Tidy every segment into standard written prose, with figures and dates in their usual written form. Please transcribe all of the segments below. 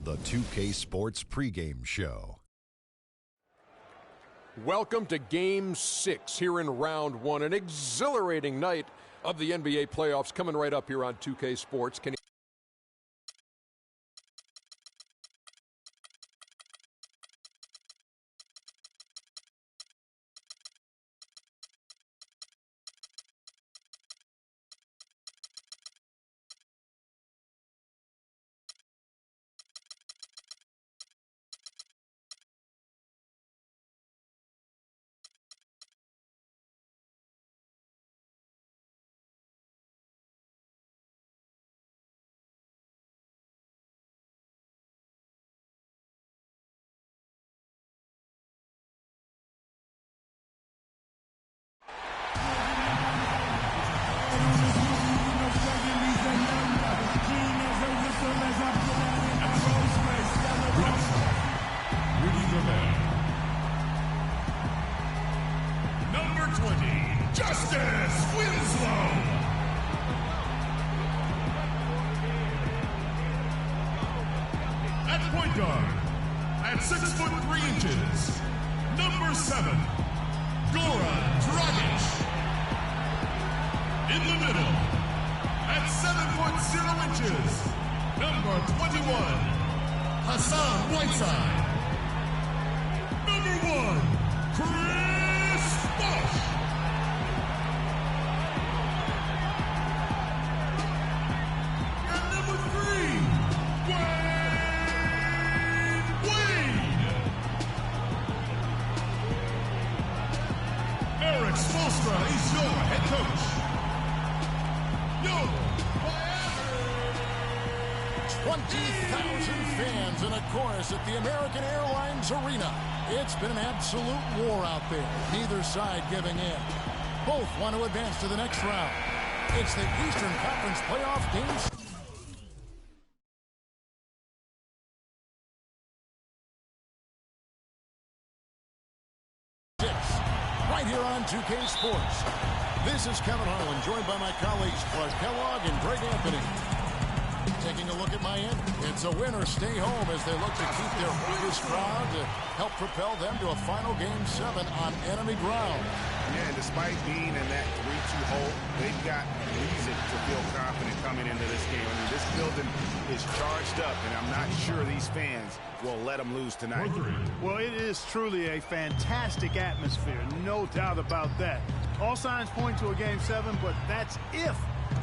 the 2K Sports pregame show. Welcome to Game 6 here in Round 1. An exhilarating night of the NBA playoffs coming right up here on 2K Sports. At 6'3" number 7, Goran Dragic. In the middle, at 7'0", number 21, Hassan Whiteside. Number 1, Chris Bosh. And number 3, Eric Spoelstra is your head coach. 20,000 fans in a chorus at the American Airlines Arena. It's been an absolute war out there. Neither side giving in. Both want to advance to the next round. It's the Eastern Conference Playoff games. Right here on 2K Sports. This is Kevin Harlan, joined by my colleagues Clark Kellogg and Greg Anthony. Taking a look at Miami. It's a win or stay home as they look to keep their biggest crowd to help propel them to a final Game 7 on enemy ground. Yeah, and despite being in that 3-2 hole, they've got reason to feel confident coming into this game. I mean, this building is charged up, and I'm not sure these fans will let them lose tonight. Well, it is truly a fantastic atmosphere, no doubt about that. All signs point to a Game 7, but that's if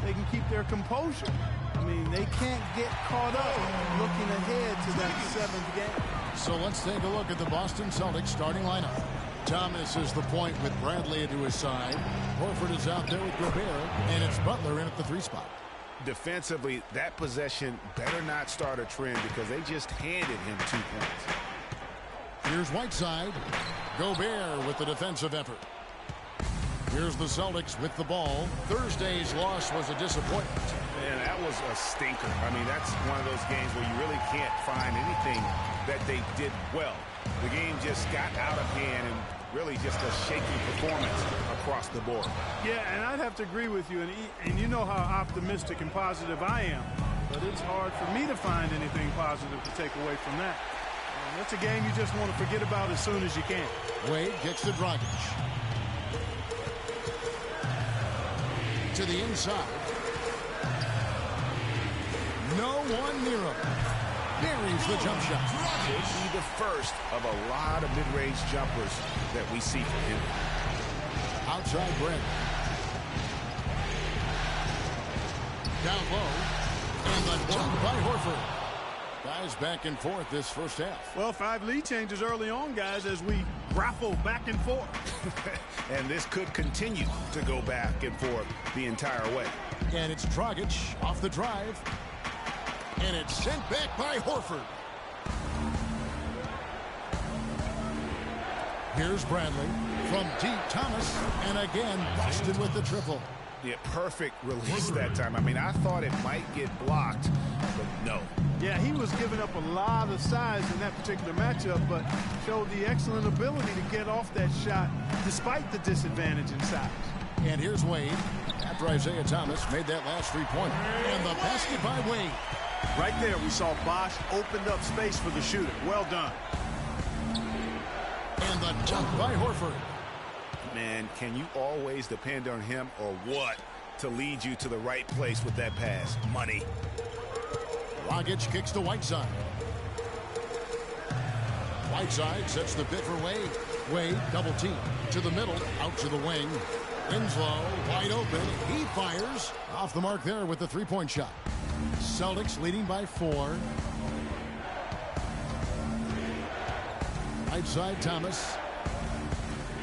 they can keep their composure. I mean, they can't get caught up looking ahead to that 7th game. So let's take a look at the Boston Celtics starting lineup. Thomas is the point with Bradley to his side. Horford is out there with Gobert, and it's Butler in at the 3 spot. Defensively, that possession better not start a trend because they just handed him 2 points. Here's Whiteside. Gobert with the defensive effort. Here's the Celtics with the ball. Thursday's loss was a disappointment. Man, that was a stinker. I mean, that's one of those games where you really can't find anything that they did well. The game just got out of hand and really just a shaky performance across the board. Yeah, and I'd have to agree with you, and you know how optimistic and positive I am, but it's hard for me to find anything positive to take away from that. That's a game you just want to forget about as soon as you can. Wade kicks to Dragic. To the inside. No one near him. Buries the jump shot. Could be the first of a lot of mid-range jumpers that we see from him. Outside Brent. Down low. And the dunk by Horford. Guys back and forth this first half. Well, 5 lead changes early on, guys, as we grapple back and forth. And this could continue to go back and forth the entire way. And it's Dragic off the drive. And it's sent back by Horford. Here's Bradley from deep. Thomas. And again, Boston with the triple. Yeah, perfect release that time. I mean, I thought it might get blocked, but no. Yeah, he was giving up a lot of size in that particular matchup, but showed the excellent ability to get off that shot despite the disadvantage in size. And here's Wade after Isaiah Thomas made that last 3-pointer. And the basket by Wade. Right there, we saw Bosch opened up space for the shooter. Well done. And the dunk by Horford. Man, can you always depend on him or what to lead you to the right place with that pass? Money. Dragic kicks to Whiteside. Whiteside sets the bit for Wade. Wade double team to the middle, out to the wing. Winslow wide open. He fires off the mark there with the three-point shot. Celtics leading by 4. Whiteside Thomas.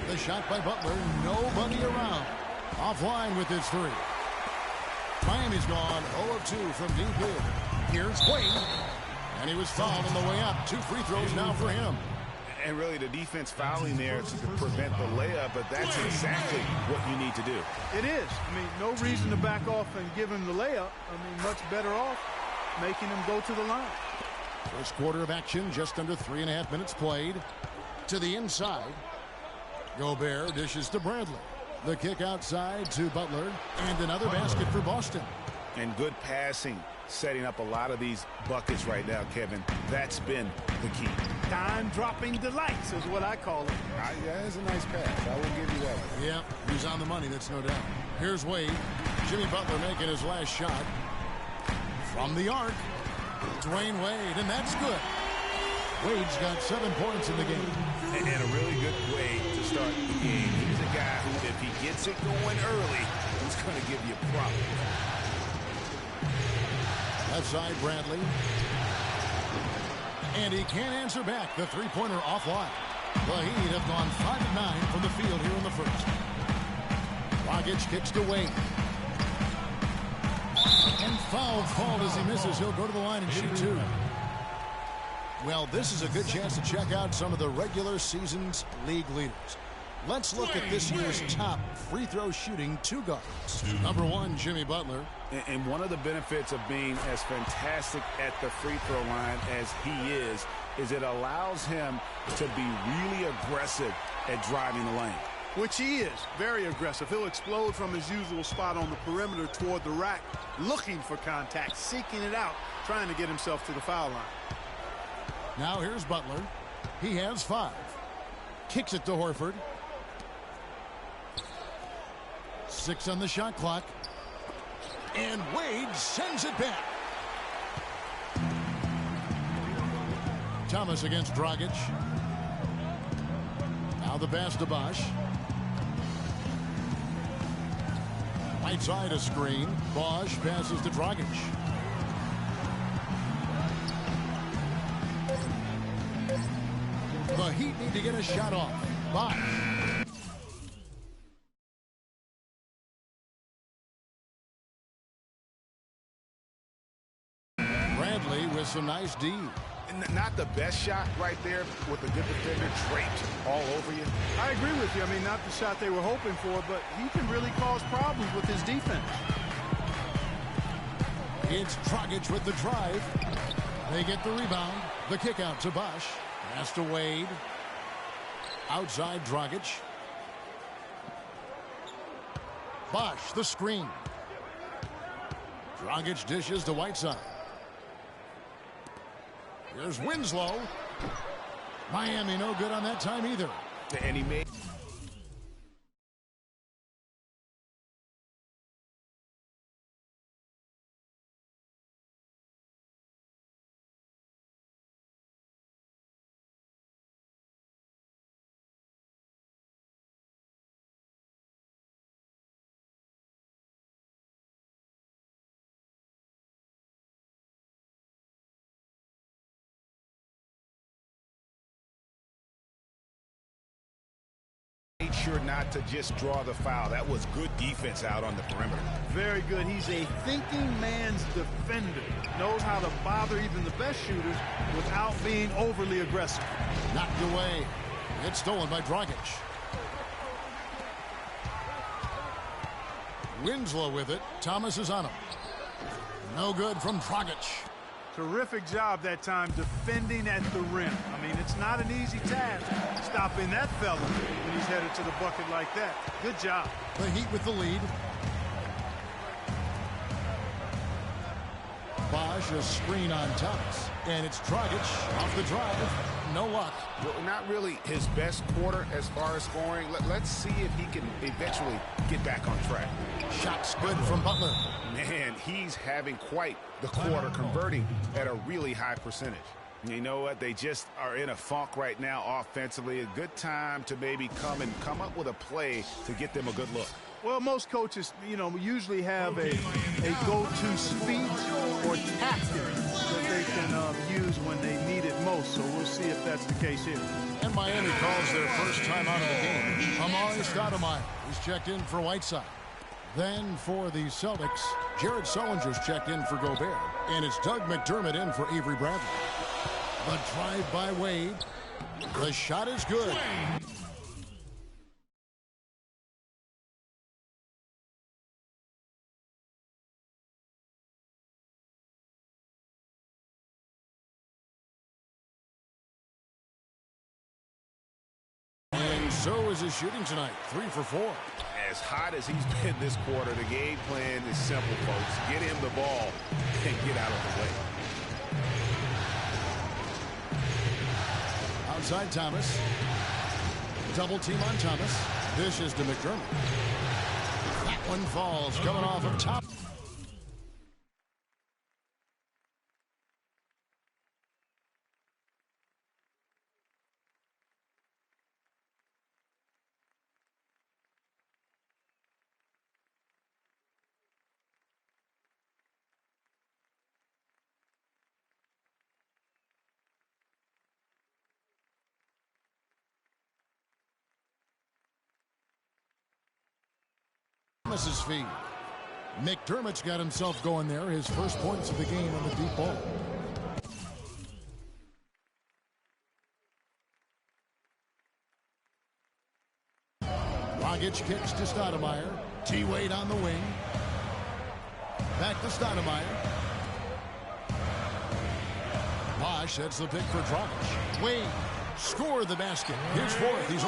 The shot by Butler. Nobody around. Offline with his 3. Miami's gone 0 of 2 from deep here. Here's Wade. And he was fouled on the way up. 2 free throws now for him. And really the defense fouling there to prevent the layup, but that's exactly what you need to do. It is. I mean, no reason to back off and give him the layup. I mean, much better off making him go to the line. First quarter of action, just under 3.5 minutes played. To the inside. Gobert dishes to Bradley. The kick outside to Butler. And another basket for Boston. And good passing, setting up a lot of these buckets right now, Kevin. That's been the key. Time-dropping delights is what I call it. Yeah, that's a nice pass. I will give you that one. Yeah, he's on the money, that's no doubt. Here's Wade. Jimmy Butler making his last shot. From the arc. Dwayne Wade, and that's good. Wade's got 7 points in the game. And a really good way to start the game. He's a guy who, if he gets it going early, he's going to give you problems. Left side, Bradley. And he can't answer back. The three-pointer offline. The Heat have gone 5 of 9 from the field here in the first. Dragic kicks to Wade. And foul called as he misses. He'll go to the line and shoot 2. Well, this is a good chance to check out some of the regular season's league leaders. Let's look at this year's top free throw shooting 2 guards. Number 1, Jimmy Butler. And one of the benefits of being as fantastic at the free throw line as he is it allows him to be really aggressive at driving the lane. Which he is. Very aggressive. He'll explode from his usual spot on the perimeter toward the rack, looking for contact, seeking it out, trying to get himself to the foul line. Now here's Butler. He has 5. Kicks it to Horford. 6 on the shot clock. And Wade sends it back. Thomas against Dragic. Now the pass to Bosch. Right side a screen. Bosch passes to Dragic. The Heat need to get a shot off. Bosch. Bradley with some nice D. Not the best shot right there with a good defender draped all over you. I agree with you. I mean, not the shot they were hoping for, but he can really cause problems with his defense. It's Dragic with the drive. They get the rebound. The kick out to Bosch. Pass to Wade. Outside Dragic. Bosch the screen. Dragic dishes to Whiteside. Here's Winslow. Miami no good on that time either. And he made... sure not to just draw the foul. That was good defense out on the perimeter. Very good. He's a thinking man's defender. Knows how to bother even the best shooters without being overly aggressive. Knocked away. It's stolen by Dragic. Winslow with it. Thomas is on him. No good from Dragic. Terrific job that time defending at the rim. I mean, it's not an easy task stopping that fella when he's headed to the bucket like that. Good job. The Heat with the lead. Bosch Bosch, a screen on Thomas. And it's Dragic off the drive. No luck. Well, not really his best quarter as far as scoring. Let's see if he can eventually get back on track. Shots good from Butler. Man, he's having quite the quarter, converting at a really high percentage. You know what? They just are in a funk right now offensively. A good time to maybe come up with a play to get them a good look. Well, most coaches, usually have a go-to speech or tactic that they can use when they need it most. So we'll see if that's the case here. And Miami calls their first time out of the game. Amari Stoudemire is checked in for Whiteside. Then for the Celtics, Jared Sullinger's checked in for Gobert. And it's Doug McDermott in for Avery Bradley. The drive by Wade. The shot is good. And so is his shooting tonight. 3 for 4. As hot as he's been this quarter, the game plan is simple, folks. Get him the ball and get out of the way. Outside Thomas. Double team on Thomas. This is to McDermott. That one falls, coming off of top. Thomas's feed. McDermott's got himself going there. His first points of the game on the deep ball. Dragic kicks to Stoudemire. T-Wade on the wing. Back to Stoudemire. Bosch, that's the pick for Dragic. Wade score the basket. Here's fourth. He's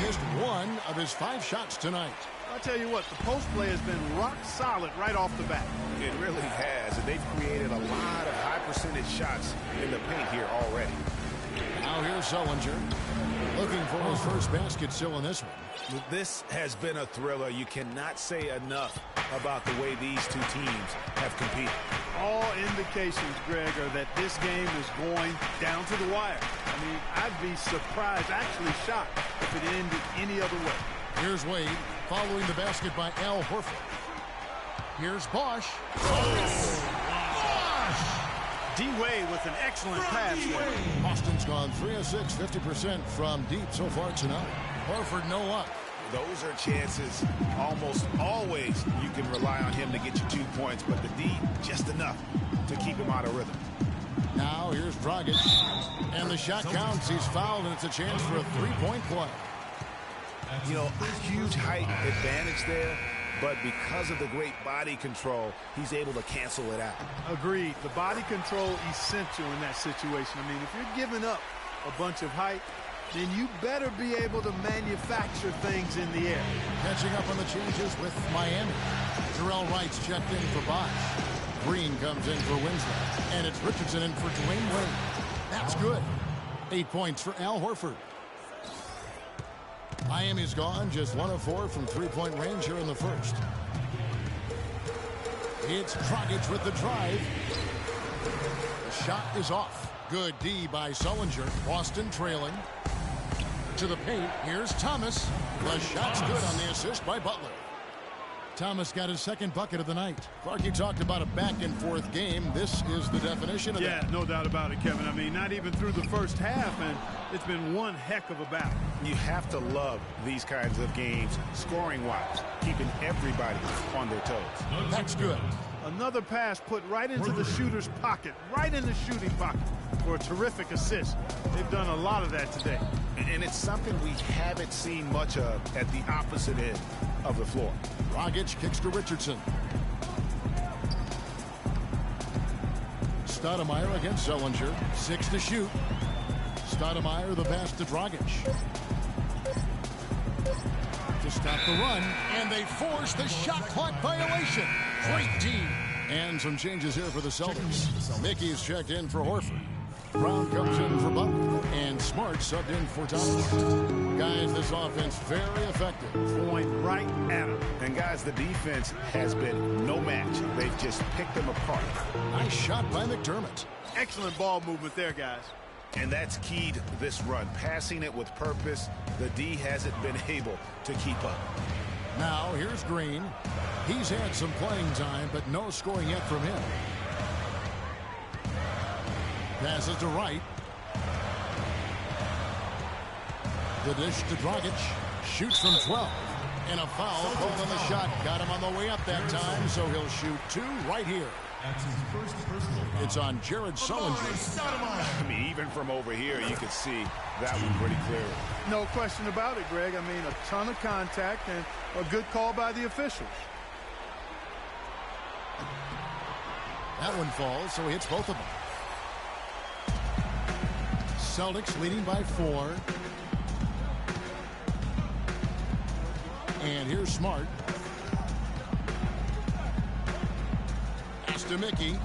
missed one of his 5 shots tonight. I'll tell you what, the post play has been rock solid right off the bat. It really has, and they've created a lot of high percentage shots in the paint here already. Now here's Sullinger looking for his first basket still in this one. This has been a thriller. You cannot say enough about the way these two teams have competed. All indications, Greg, are that this game is going down to the wire. I mean, I'd be surprised, actually shocked, if it ended any other way. Here's Wade following the basket by Al Horford. Here's Bosch. D-Wade with an excellent pass there. Boston's gone 3 of 6, 50% from deep so far tonight. Horford no luck. Those are chances almost always you can rely on him to get you 2 points, but the D just enough to keep him out of rhythm. Now here's Dragic. And the shot counts. He's fouled, and it's a chance for a 3-point play. You know, huge height advantage there, but because of the great body control, he's able to cancel it out. Agreed. The body control essential in that situation. I mean, if you're giving up a bunch of height, then you better be able to manufacture things in the air. Catching up on the changes with Miami. Jarrell Wright's checked in for Bosch. Green comes in for Winslow. And it's Richardson in for Dwayne Wade. That's good. 8 points for Al Horford. Miami's gone just 1 of 4 from 3-point range here in the first. It's Dragic with the drive. The shot is off. Good D by Sullinger. Boston trailing. To the paint. Here's Thomas. The shot's good on the assist by Butler. Thomas got his second bucket of the night. Clark, you talked about a back-and-forth game. This is the definition of that. Yeah, no doubt about it, Kevin. I mean, not even through the first half, and it's been one heck of a battle. You have to love these kinds of games, scoring-wise, keeping everybody on their toes. That's good. Another pass put right into the shooter's pocket, right in the shooting pocket for a terrific assist. They've done a lot of that today. And it's something we haven't seen much of at the opposite end of the floor. Dragic kicks to Richardson. Stoudemire against Sullinger. 6 to shoot. Stoudemire the pass to Dragic. To stop the run, and they force the shot clock violation. Great D. And some changes here for the Celtics. Mickey's checked in for Horford. Brown comes in for Butler. And Smart subbed in for Thomas. Guys, this offense very effective. Point right at him. And guys, the defense has been no match. They've just picked them apart. Nice shot by McDermott. Excellent ball movement there, guys. And that's keyed this run. Passing it with purpose. The D hasn't been able to keep up. Now, here's Green. He's had some playing time, but no scoring yet from him. Passes to Wright. The dish to Dragic. Shoots from 12. And a foul called on the shot. Got him on the way up that time, so he'll shoot 2 right here. That's his first personal foul. It's on Jared Sullinger. I mean, even from over here, you could see that one pretty clearly. No question about it, Greg. I mean, a ton of contact and a good call by the officials. That one falls, so he hits both of them. Celtics leading by 4. And here's Smart. Pass to Mickey.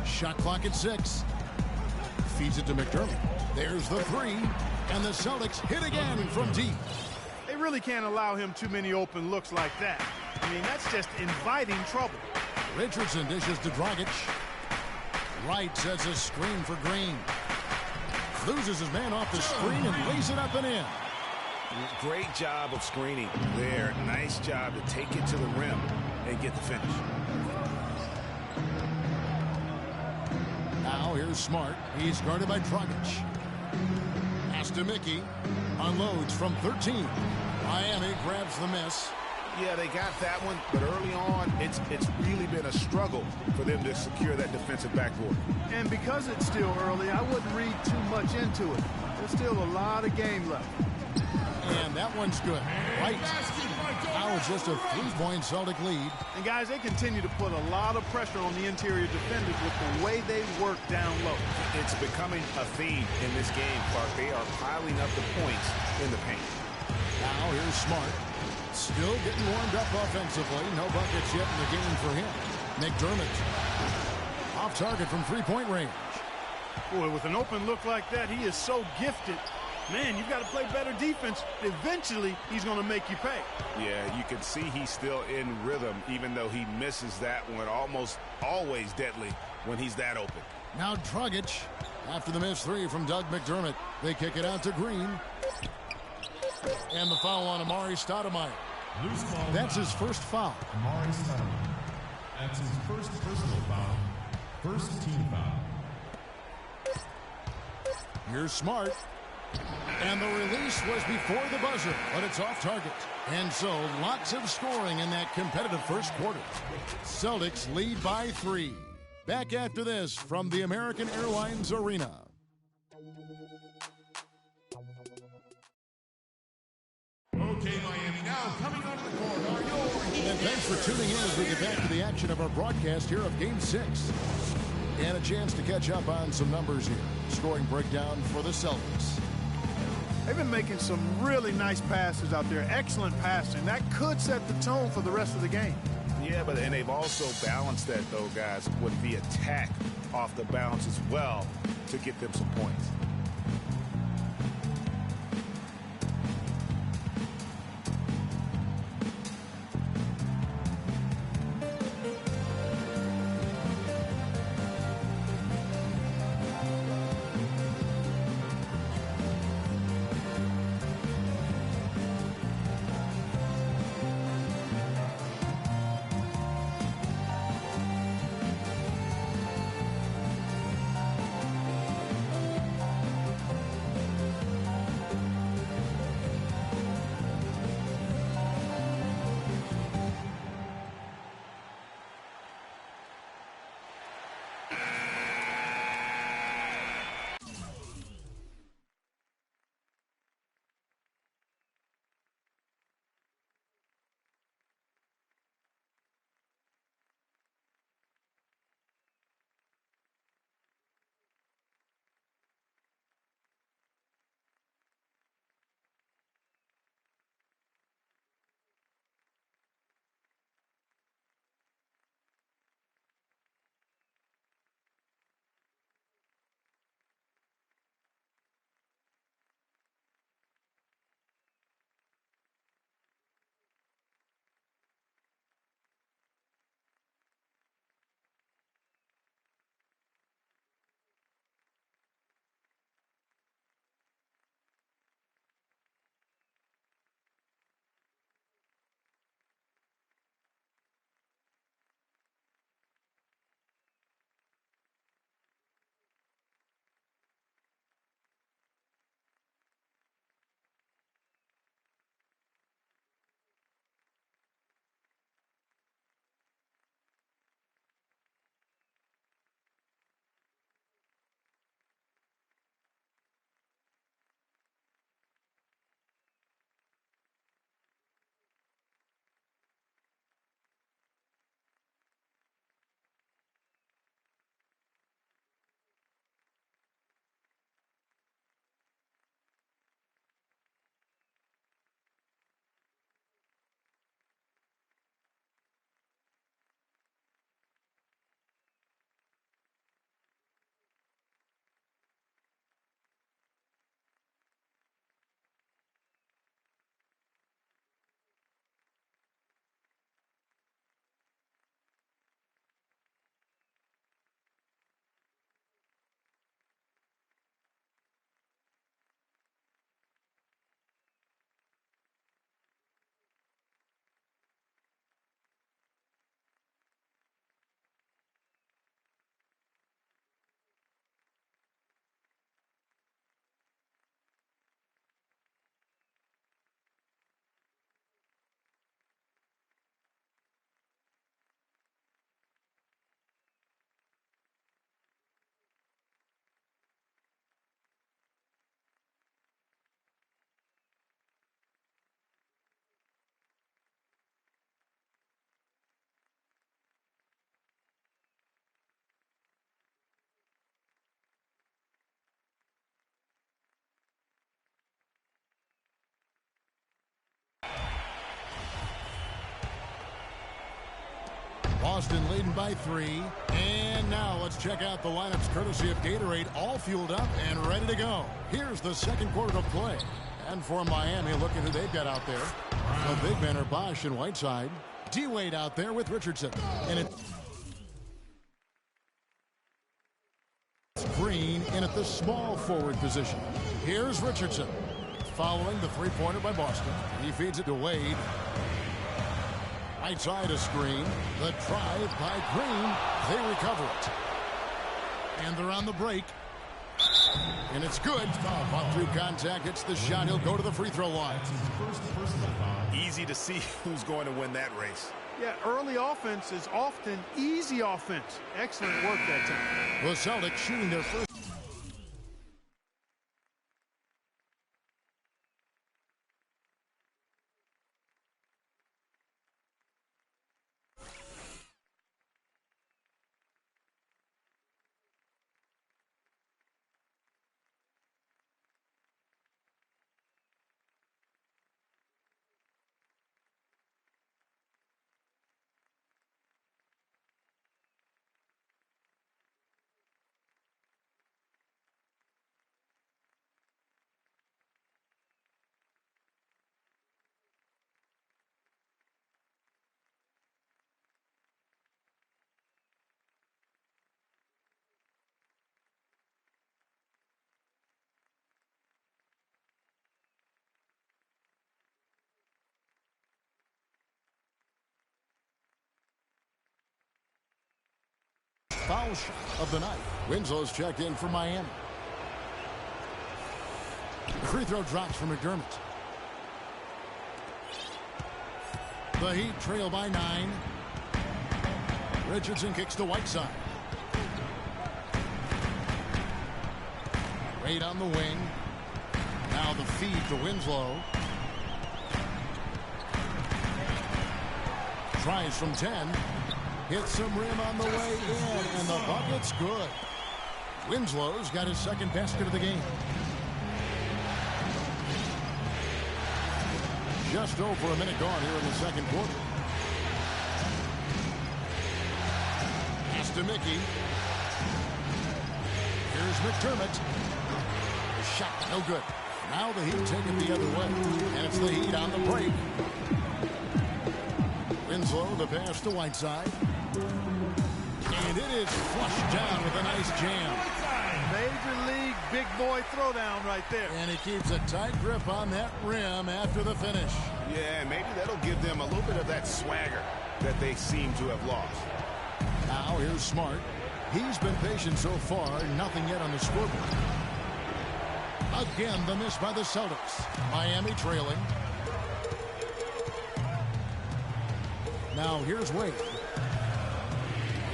Shot clock at 6. Feeds it to McDermott. There's the 3. And the Celtics hit again from deep. They really can't allow him too many open looks like that. I mean, that's just inviting trouble. Richardson dishes to Dragic. Wright sets a screen for Green. Loses his man off the screen and lays it up and in. Great job of screening there. Nice job to take it to the rim and get the finish. Now here's Smart. He's guarded by Dragic. Pass to Mickey. Unloads from 13. Miami grabs the miss. Yeah, they got that one, but early on, it's really been a struggle for them to secure that defensive backboard. And because it's still early, I wouldn't read too much into it. There's still a lot of game left. And that one's good. Right. Now it's just a 3-point Celtic lead. And guys, they continue to put a lot of pressure on the interior defenders with the way they work down low. It's becoming a theme in this game, Clark. They are piling up the points in the paint. Now here's Smart. Still getting warmed up offensively. No buckets yet in the game for him. McDermott. Off target from 3-point range. Boy, with an open look like that, he is so gifted. Man, you've got to play better defense. Eventually, he's going to make you pay. Yeah, you can see he's still in rhythm, even though he misses that one. Almost always deadly when he's that open. Now Dragic. After the missed 3 from Doug McDermott, they kick it out to Green. And the foul on Amari Stoudemire. Loose ball. That's his first foul. Amari Stoudemire. That's his first personal foul. First team foul. Here's Smart. And the release was before the buzzer, but it's off target. And so, lots of scoring in that competitive first quarter. Celtics lead by 3. Back after this from the American Airlines Arena. Okay, Miami, now coming onto the court are your Heat. And thanks for tuning in as we get back to the action of our broadcast here of Game 6. And a chance to catch up on some numbers here. Scoring breakdown for the Celtics. They've been making some really nice passes out there. Excellent passing. That could set the tone for the rest of the game. Yeah, and they've also balanced that, though, guys, with the attack off the bounce as well to get them some points. Boston leading by 3. And now let's check out the lineups courtesy of Gatorade, all fueled up and ready to go. Here's the second quarter of play. And for Miami, looking who they've got out there. The big men are Bosch and Whiteside. D-Wade out there with Richardson. And it's Green in at the small forward position. Here's Richardson. Following the three-pointer by Boston. He feeds it to Wade. Outside a screen. The drive by Green. They recover it. And they're on the break. And it's good. Fought through contact. It's the shot. He'll go to the free throw line. Easy to see who's going to win that race. Yeah, early offense is often easy offense. Excellent work that time. The Celtics shooting their first. Foul shot of the night. Winslow's checked in for Miami. Free throw drops from McDermott. The Heat trail by 9. Richardson kicks to Whiteside. Wade on the wing. Now the feed to Winslow. Tries from 10. Hits some rim on the way in, and the bucket's good. Winslow's got his second basket of the game. Just over a minute gone here in the second quarter. Pass to Mickey. Here's McDermott. The shot, no good. Now the Heat take it the other way, and it's the Heat on the break. Winslow, the pass to Whiteside. And it is flushed down with a nice jam. Major league big boy throwdown right there. And he keeps a tight grip on that rim after the finish. Yeah, maybe that'll give them a little bit of that swagger that they seem to have lost. Now here's Smart. He's been patient so far. Nothing yet on the scoreboard. Again, the miss by the Celtics. Miami trailing. Now here's Wade.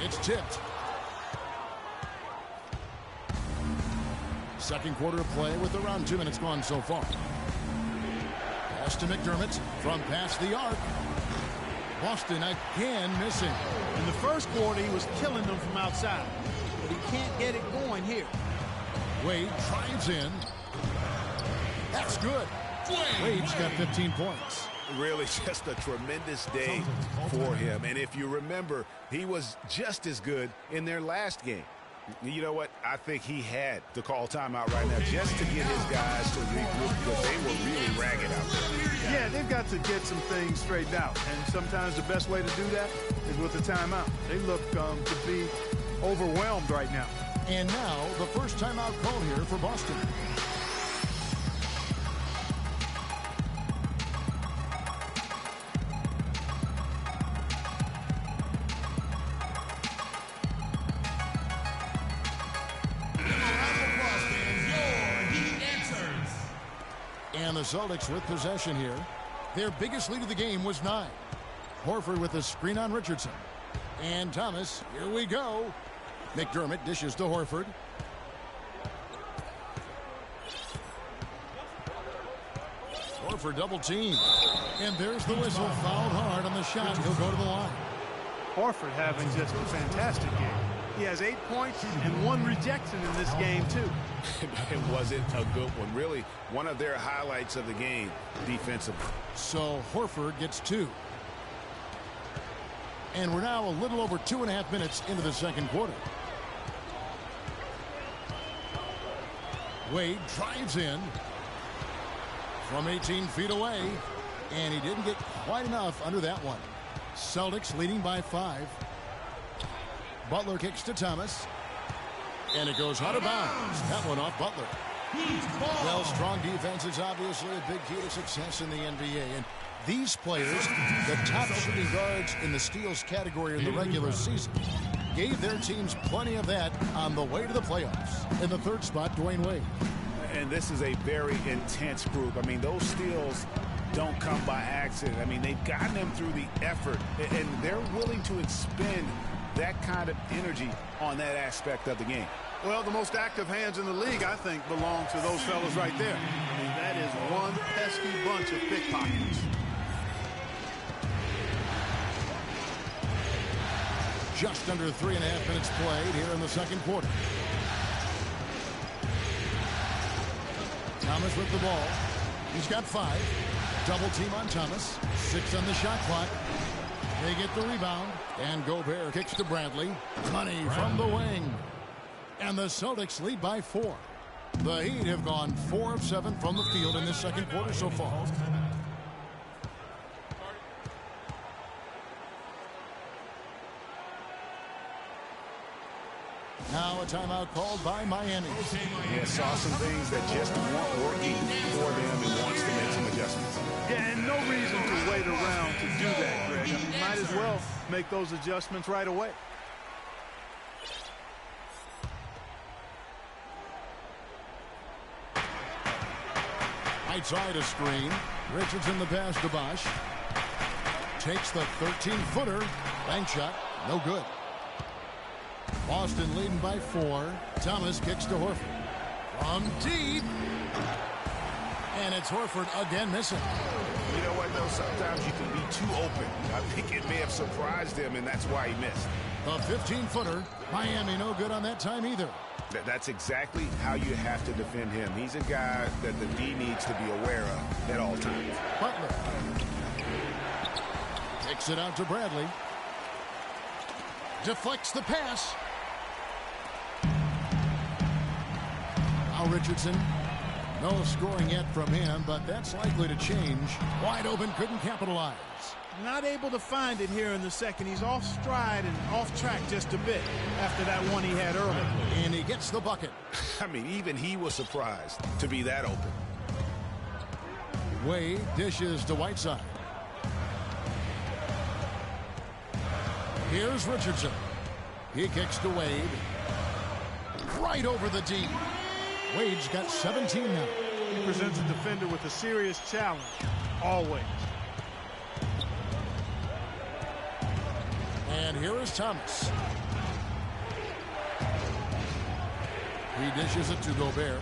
It's tipped. Second quarter of play with around 2 minutes gone so far. Pass to McDermott from past the arc. Boston again missing. In the first quarter, he was killing them from outside. But he can't get it going here. Wade drives in. That's good. Wade's got 15 points. Really just a tremendous day for him. And if you remember, he was just as good in their last game. You know what? I think he had to call timeout right now just to get his guys to regroup because they were really ragged out there. Yeah, they've got to get some things straightened out. And sometimes the best way to do that is with a timeout. They look to be overwhelmed right now. And now the first timeout call here for Boston. And the Celtics with possession here. Their biggest lead of the game was 9. Horford with a screen on Richardson. And Thomas, here we go. McDermott dishes to Horford. Horford double team. And there's the whistle. Fouled hard on the shot. He'll go to the line. Horford having just a fantastic game. He has 8 points and 1 rejection in this game, too. It wasn't a good one. Really, one of their highlights of the game defensively. So Horford gets 2. And we're now a little over 2.5 minutes into the second quarter. Wade drives in from 18 feet away, and he didn't get quite enough under that one. Celtics leading by 5. Butler kicks to Thomas, and it goes out of bounds. That one off Butler. Well, strong defense is obviously a big key to success in the NBA, and these players, the top shooting guards in the steals category in the regular season, gave their teams plenty of that on the way to the playoffs. In the third spot, Dwayne Wade. And this is a very intense group. I mean, those steals don't come by accident. I mean, they've gotten them through the effort, and they're willing to expend that kind of energy on that aspect of the game. Well, the most active hands in the league, I think, belong to those fellas right there. I mean, that is one pesky bunch of pickpockets. Just under 3.5 minutes played here in the second quarter. Thomas with the ball. He's got 5. Double team on Thomas. 6 on the shot clock. They get the rebound. And Gobert kicks to Bradley. Money from the wing. And the Celtics lead by 4. The Heat have gone 4 of 7 from the field in this second quarter so far. Now a timeout called by Miami. Yeah, saw some things that just weren't working for them and wants to make some adjustments. Yeah, and no reason to wait around to do that, Greg. I mean, might as well make those adjustments right away. Right side a screen. Richardson the pass to Bosh. Takes the 13-footer. Bank shot. No good. Boston leading by 4. Thomas kicks to Horford. From deep. And it's Horford again missing. You know what, though? Sometimes you can be too open. I think it may have surprised him, and that's why he missed. A 15-footer. Miami no good on that time either. That's exactly how you have to defend him. He's a guy that the D needs to be aware of at all times. Butler kicks it out to Bradley. Deflects the pass. Now Richardson. No scoring yet from him, but that's likely to change. Wide open, couldn't capitalize. Not able to find it here in the second. He's off stride and off track just a bit after that one he had earlier. And he gets the bucket. I mean, even he was surprised to be that open. Wade dishes to Whiteside. Here's Richardson. He kicks to Wade. Right over the D. Wade's got 17 now. He presents a defender with a serious challenge. Always. And here is Thomas. He dishes it to Gobert.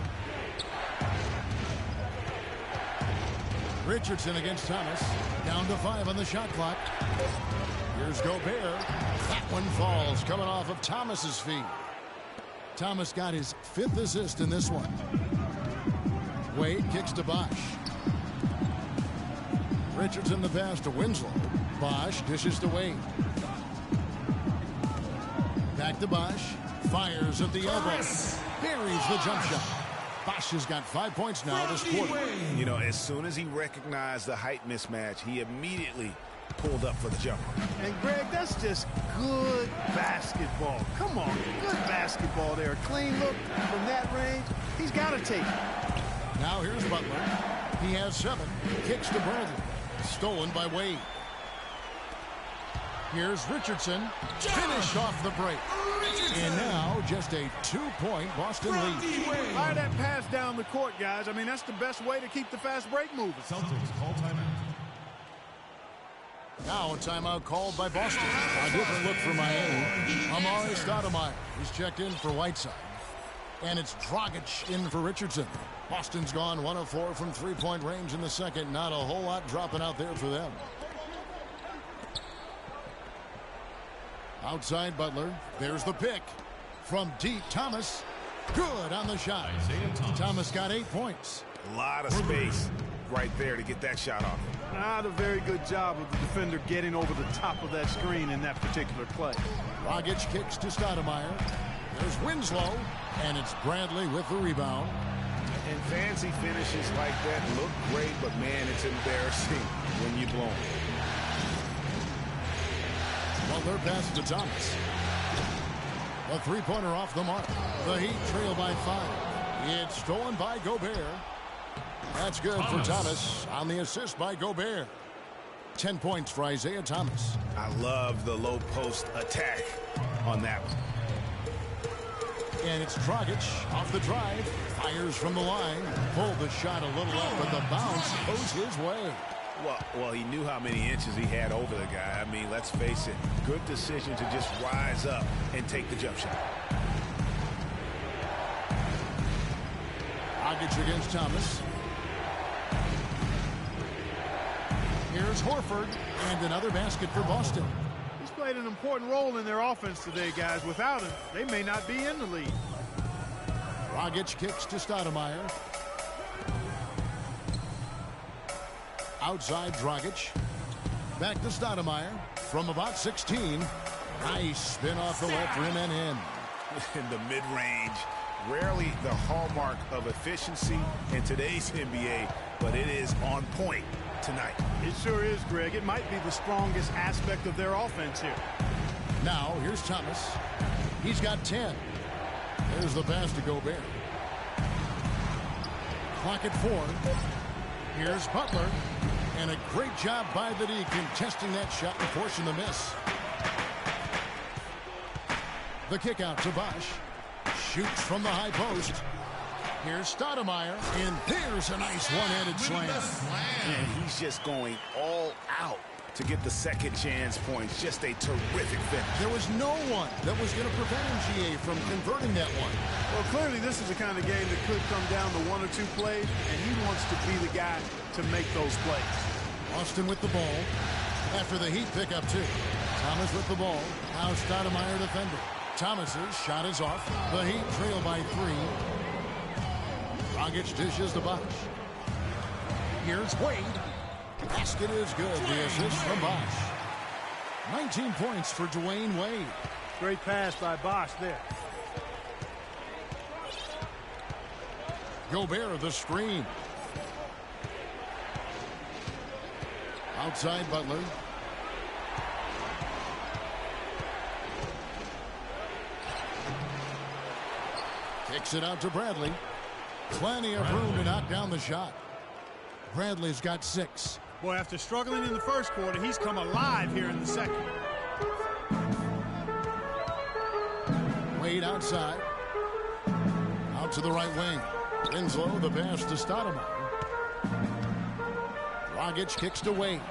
Richardson against Thomas. Down to 5 on the shot clock. Here's Gobert. That one falls, coming off of Thomas's feet. Thomas got his 5th assist in this one. Wade kicks to Bosh. Richardson the pass to Winslow. Bosh dishes to Wade. Back to Bosh. Fires at the elbow. Buries the jump shot. Bosh has got 5 points now this quarter. You know, as soon as he recognized the height mismatch, he immediately pulled up for the jumper. And Greg, that's just good basketball. Come on, good basketball there. Clean look from that range. He's got to take it. Now here's Butler. He has 7. Kicks to Bradley. Stolen by Wade. Here's Richardson. Finish off the break. And now just a 2-point Boston lead. Fire that pass down the court, guys. I mean, that's the best way to keep the fast break moving. Celtics call timeout. Now a timeout called by Boston. A different look for Miami. Amari Stoudemire. He's checked in for Whiteside. And it's Dragic in for Richardson. Boston's gone 1 of 4 from 3-point range in the second. Not a whole lot dropping out there for them. Outside Butler. There's the pick. From deep, Thomas. Good on the shot. Thomas got 8 points. A lot of space right there to get that shot off. Not a very good job of the defender getting over the top of that screen in that particular play. Dragic kicks to Stoudemire. There's Winslow, and it's Bradley with the rebound. And fancy finishes like that look great, but man, it's embarrassing when you blow them. Butler passes to Thomas. A three-pointer off the mark. The Heat trail by 5. It's stolen by Gobert. That's good for Thomas on the assist by Gobert. 10 points for Isaiah Thomas. I love the low post attack on that one. And it's Dragic off the drive. Fires from the line. Pulled the shot a little up, but the bounce goes his way. Well, he knew how many inches he had over the guy. I mean, let's face it. Good decision to just rise up and take the jump shot. Dragic against Thomas. Here's Horford, and another basket for Boston. He's played an important role in their offense today, guys. Without him, they may not be in the lead. Dragic kicks to Stoudemire. Outside Dragic. Back to Stoudemire from about 16. Nice spin off the left rim and in. In the mid-range, rarely the hallmark of efficiency in today's NBA, but it is on point tonight. It sure is, Greg. It might be the strongest aspect of their offense here. Now, here's Thomas. He's got 10. There's the pass to Gobert. Clock at 4. Here's Butler. And a great job by the D contesting that shot and forcing the miss. The kick out to Bosh. Shoots from the high post. Here's Stoudemire, and there's a nice one-handed slam. And he's just going all out to get the second chance points. Just a terrific finish. There was no one that was going to prevent him, GA, from converting that one. Well, clearly this is the kind of game that could come down to 1 or 2 plays, and he wants to be the guy to make those plays. Austin with the ball after the Heat pick up 2. Thomas with the ball. Now Stoudemire defender. Thomas's shot is off. The Heat trail by 3. Dragic dishes the Bosh. Here's Wade. Basket is good. The assist from Bosh. 19 points for Dwayne Wade. Great pass by Bosh there. Gobert the screen. Outside Butler. Kicks it out to Bradley. Plenty of room to knock down the shot. Bradley's got 6. Boy, after struggling in the first quarter, he's come alive here in the second. Wade outside. Out to the right wing. Winslow, the pass to Stoudemire. Dragic kicks to Wade.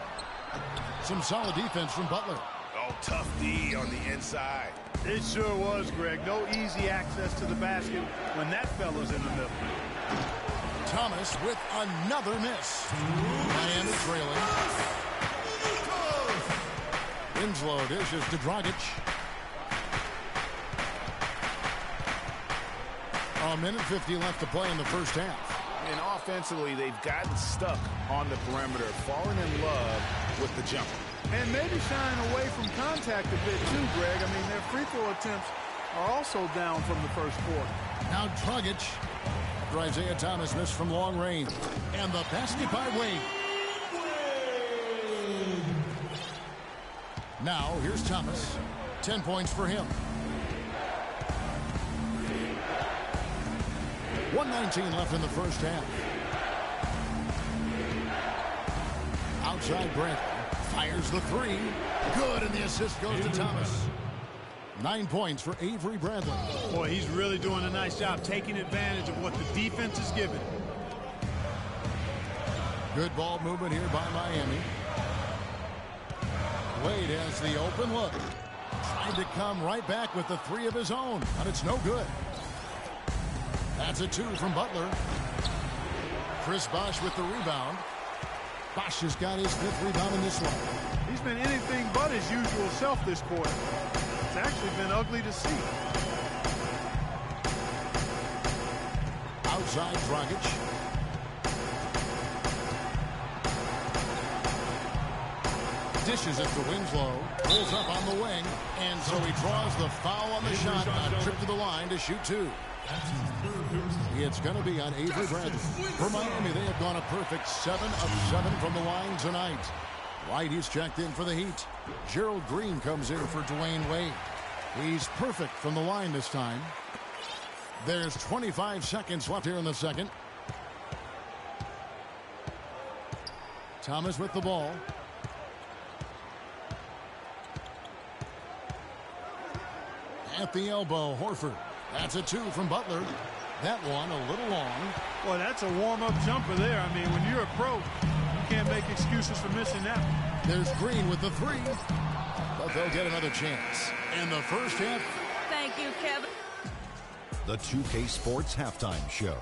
Some solid defense from Butler. Oh, tough D on the inside. It sure was, Greg. No easy access to the basket when that fella's in the middle. Thomas with another miss. Miami trailing. Winslow dishes to Dragic. A minute 50 left to play in the first half. And offensively, they've gotten stuck on the perimeter, falling in love with the jumper. And maybe shying away from contact a bit too, Greg. I mean, their free throw attempts are also down from the first quarter. Now Dragic. After Isaiah Thomas missed from long range. And the basket by Wade. Now here's Thomas. 10 points for him. 1:19 left in the first half. Outside Bradley. Fires the 3. Good, and the assist goes to Thomas. 9 points for Avery Bradley. Boy, he's really doing a nice job taking advantage of what the defense is giving. Good ball movement here by Miami. Wade has the open look. Tried to come right back with the 3 of his own, but it's no good. That's a 2 from Butler. Chris Bosh with the rebound. Bosh has got his 5th rebound in this one. He's been anything but his usual self this quarter. It's actually been ugly to see. Outside Dragic. Dishes it to Winslow. Pulls up on the wing. And so he draws the foul on the shot. A trip to the line to shoot two. It's going to be on Avery Bradley. For Miami, they have gone a perfect 7 of 7 from the line tonight. White, he's checked in for the Heat. Gerald Green comes in for Dwayne Wade. He's perfect from the line this time. There's 25 seconds left here in the second. Thomas with the ball. At the elbow, Horford. That's a 2 from Butler. That one a little long. Boy, that's a warm-up jumper there. I mean, when you're a pro, you can't make excuses for missing that one. There's Green with the 3. But they'll get another chance. And the first half. Thank you, Kevin. The 2K Sports Halftime Show.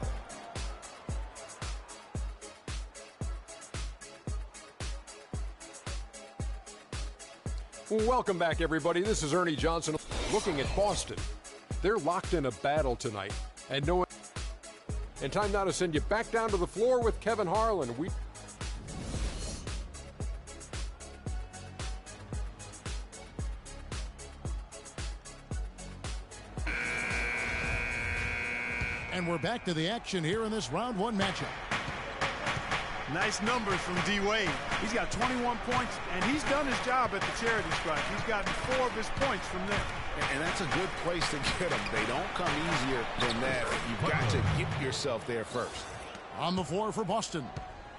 Welcome back, everybody. This is Ernie Johnson looking at Boston. They're locked in a battle tonight. And time now to send you back down to the floor with Kevin Harlan. And we're back to the action here in this round 1 matchup. Nice numbers from D-Wade. He's got 21 points, and he's done his job at the charity stripe. He's gotten 4 of his points from there. And that's a good place to get them. They don't come easier than that. You've got to get yourself there first. On the floor for Boston.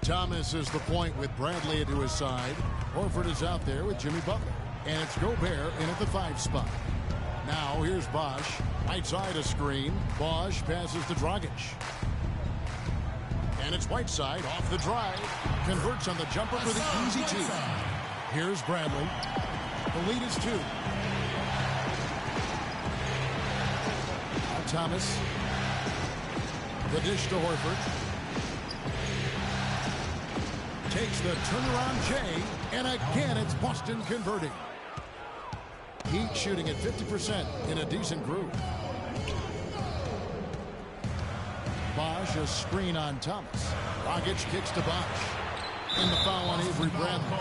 Thomas is the point with Bradley to his side. Horford is out there with Jimmy Butler. And it's Gobert in at the 5 spot. Now here's Bosch. Right side a screen. Bosch passes to Dragic. And it's Whiteside off the drive. Converts on the jumper for the easy 2. Here's Bradley. The lead is 2. Thomas. The dish to Horford. Takes the turnaround J. And again, it's Boston converting. Heat shooting at 50% in a decent groove. Bosch, a screen on Thomas. Dragic kicks to Bosch. And the foul on Avery Bradley.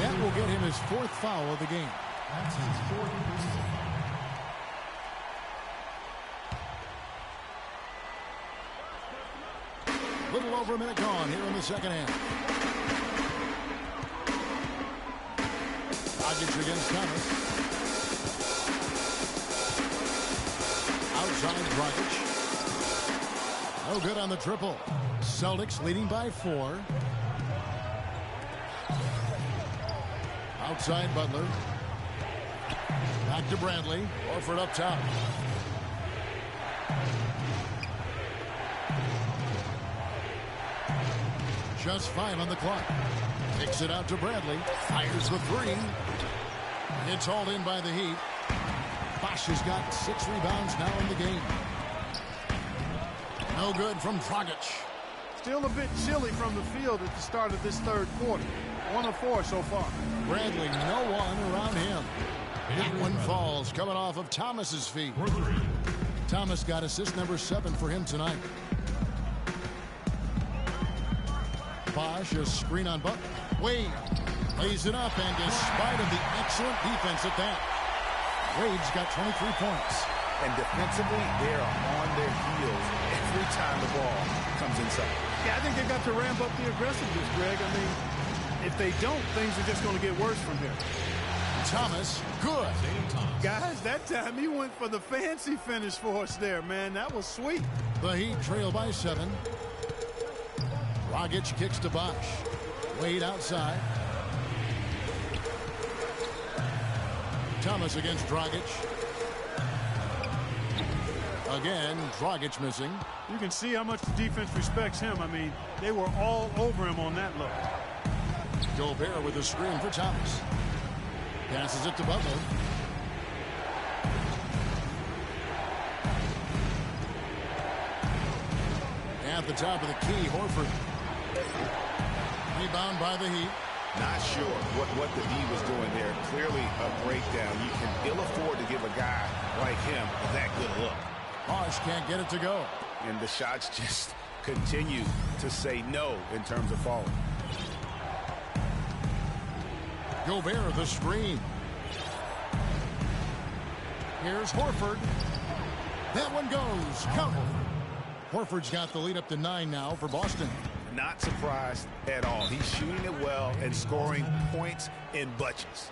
That will get him his 4th foul of the game. That's his 4th personal. Little over a minute gone here in the second half. Dragic against Thomas. Outside Dragic. No good on the triple. Celtics leading by 4. Outside Butler. Back to Bradley. Horford up top. Just 5 on the clock. Kicks it out to Bradley. Fires the 3. It's hauled in by the Heat. Bosch has got 6 rebounds now in the game. No good from Dragic. Still a bit chilly from the field at the start of this 3rd quarter. 1 of 4 so far. Bradley, no one around him. That one falls coming off of Thomas's feet. Thomas got assist number 7 for him tonight. Bosch, a screen on Butler. Wade lays it up, and despite of the excellent defense at that, Wade's got 23 points. And defensively, they are on their heels every time the ball comes inside. Yeah, I think they've got to ramp up the aggressiveness, Greg. I mean, if they don't, things are just going to get worse from here. Thomas, good. Guys, that time he went for the fancy finish for us there, man. That was sweet. The Heat trail by 7. Dragic kicks to Bosch. Wade outside. Thomas against Dragic. Again, Dragic missing. You can see how much the defense respects him. I mean, they were all over him on that look. Gobert with a screen for Thomas. Passes it to Butler. At the top of the key, Horford. Rebound by the Heat. Not sure what the D was doing there. Clearly a breakdown. You can ill afford to give a guy like him that good look. Bosch can't get it to go. And the shots just continue to say no in terms of falling. Gobert the screen. Here's Horford. That one goes. Covered. Horford's got the lead up to 9 now for Boston. Not surprised at all. He's shooting it well and scoring points in bunches.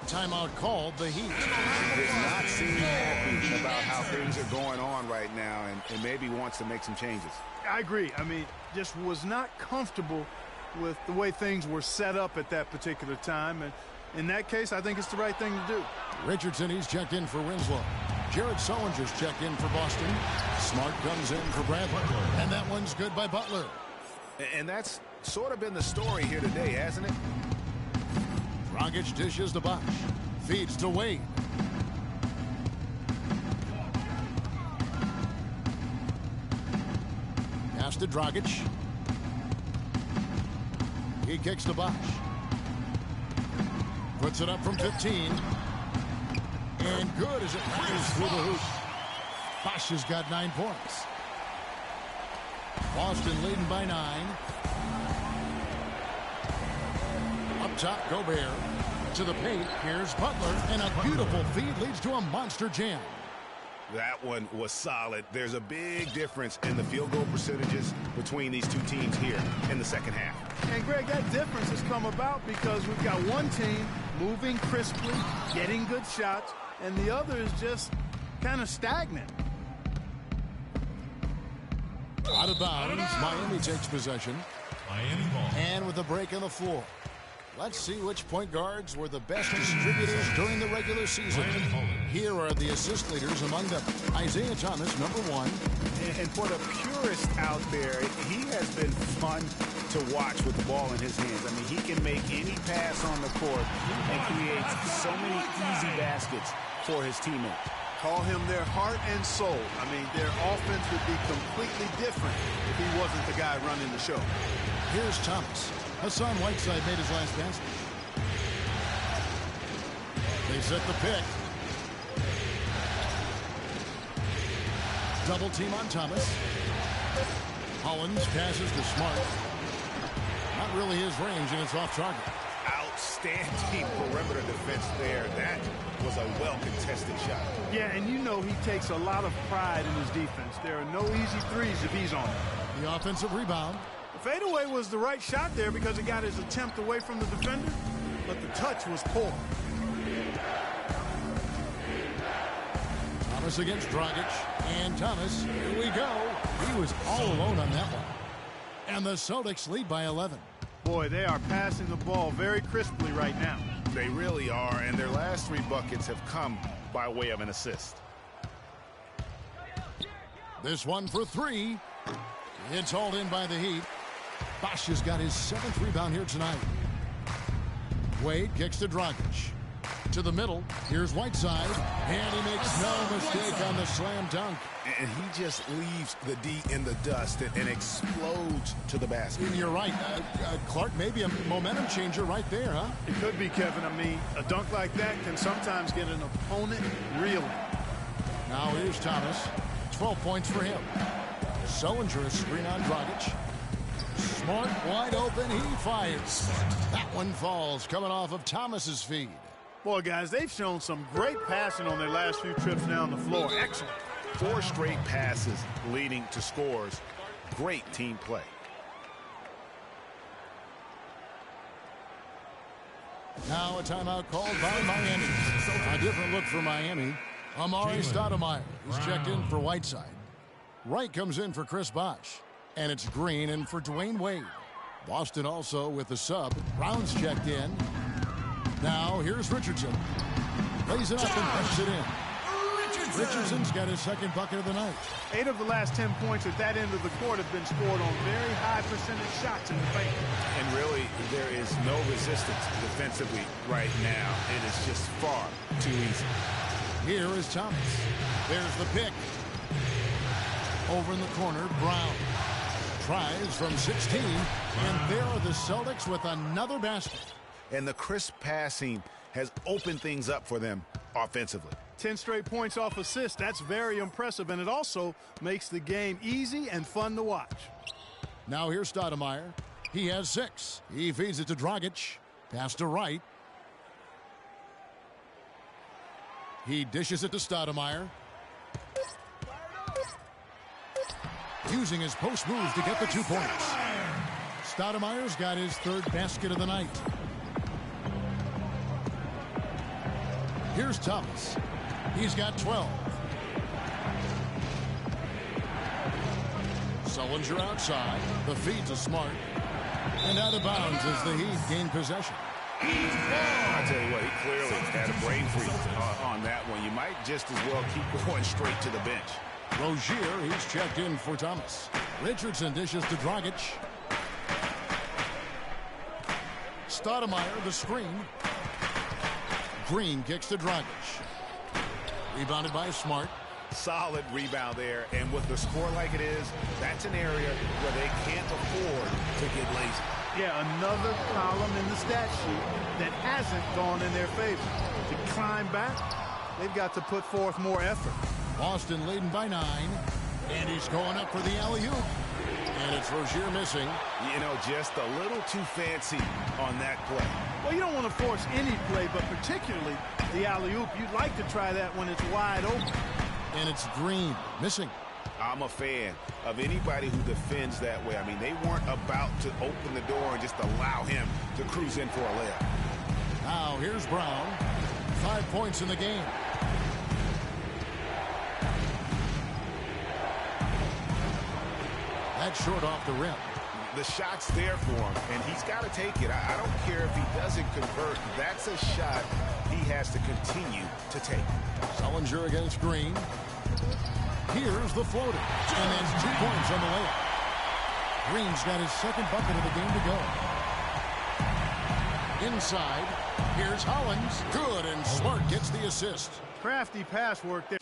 Timeout called. The Heat Does not seem happy about how things are going on right now and maybe wants to make some changes. I agree. I mean, just was not comfortable with the way things were set up at that particular time. And in that case, I think it's the right thing to do. Richardson, he's checked in for Winslow. Jared Sullinger's checked in for Boston. Smart comes in for Bradley. And that one's good by Butler. And that's sort of been the story here today, hasn't it? Dragic dishes to Bosh. Feeds to Wade. Pass to Dragic. He kicks to Bosh. Puts it up from 15. And good as it flies through the hoop. Bosh has got 9 points. Boston leading by 9. Up top, Gobert. To the paint, here's Butler. And a beautiful feed leads to a monster jam. That one was solid. There's a big difference in the field goal percentages between these two teams here in the second half. And, Greg, that difference has come about because we've got one team moving crisply, getting good shots, and the other is just kind of stagnant. Out of bounds, Miami takes possession. Miami ball. And with a break on the floor. Let's see which point guards were the best distributors during the regular season. Here are the assist leaders among them. Isaiah Thomas, number 1. And for the purist out there, he has been fun to watch with the ball in his hands. I mean, he can make any pass on the court and creates so many easy baskets for his teammates. Call him their heart and soul. I mean, their offense would be completely different if he wasn't the guy running the show. Here's Thomas. Hassan Whiteside made his last basket. They set the pick. Double team on Thomas. Hollins passes to Smart. Not really his range, and it's off target. Outstanding perimeter defense there. That was a well-contested shot. Yeah, and you know he takes a lot of pride in his defense. There are no easy threes if he's on it. The offensive rebound. The fadeaway was the right shot there because it got his attempt away from the defender, but the touch was poor. Thomas against Dragic. And Thomas, here we go. He was all alone on that one. And the Celtics lead by 11. Boy, they are passing the ball very crisply right now. They really are, and their last 3 buckets have come by way of an assist. This one for 3. It's hauled in by the Heat. Bosh has got his 7th rebound here tonight. Wade kicks to Dragic. To the middle. Here's Whiteside. And he makes no mistake on the slam dunk. And he just leaves the D in the dust and explodes to the basket. And you're right. Clark, maybe a momentum changer right there, huh? It could be, Kevin. I mean, a dunk like that can sometimes get an opponent reeling. Now here's Thomas. 12 points for him. Sullinger, a screen on Dragic. Smart, wide open, he fires. That one falls, coming off of Thomas's feed. Boy, guys, they've shown some great passing on their last few trips down the floor. Excellent. 4 straight passes leading to scores. Great team play. Now a timeout called by Miami. A different look for Miami. Amari Stoudemire is checked in for Whiteside. Wright comes in for Chris Bosh. And it's Green in for Dwayne Wade. Boston also with the sub. Brown's checked in. Now here's Richardson. Lays it up and puts it in. Richardson's got his 2nd bucket of the night. 8 of the last 10 points at that end of the court have been scored on very high percentage shots in the paint. And really, there is no resistance defensively right now. It is just far too easy. Here is Thomas. There's the pick. Over in the corner, Brown tries from 16. And there are the Celtics with another basket. And the crisp passing has opened things up for them offensively. 10 straight points off assists. That's very impressive, and it also makes the game easy and fun to watch. Now here's Stoudemire. He has 6. He feeds it to Dragic. Pass to Wright. He dishes it to Stoudemire. Using his post moves to get the 2 points. Stoudemire's got his 3rd basket of the night. Here's Thomas. He's got 12. Sullinger outside. The feed's a Smart. And out of bounds as the Heat gain possession. I tell you what, he clearly had a brain freeze on that one. You might just as well keep going straight to the bench. Rozier, he's checked in for Thomas. Richardson dishes to Dragic. Stoudemire, the screen. Green kicks to Dragic. Rebounded by Smart. Solid rebound there, and with the score like it is, that's an area where they can't afford to get lazy. Yeah, another column in the stat sheet that hasn't gone in their favor. To climb back, they've got to put forth more effort. Boston leading by 9, and he's going up for the alley-oop. And it's Rozier missing. You know, just a little too fancy on that play. Well, you don't want to force any play, but particularly the alley-oop. You'd like to try that when it's wide open. And it's Green missing. I'm a fan of anybody who defends that way. I mean, they weren't about to open the door and just allow him to cruise in for a layup. Now here's Brown. 5 points in the game. That's short off the rim. The shot's there for him, and he's got to take it. I don't care if he doesn't convert. That's a shot he has to continue to take. Sullinger against Green. Here's the floater. And that's 2 points on the layup. Green's got his 2nd bucket of the game to go. Inside, here's Hollins. Good, and Smart gets the assist. Crafty pass work there.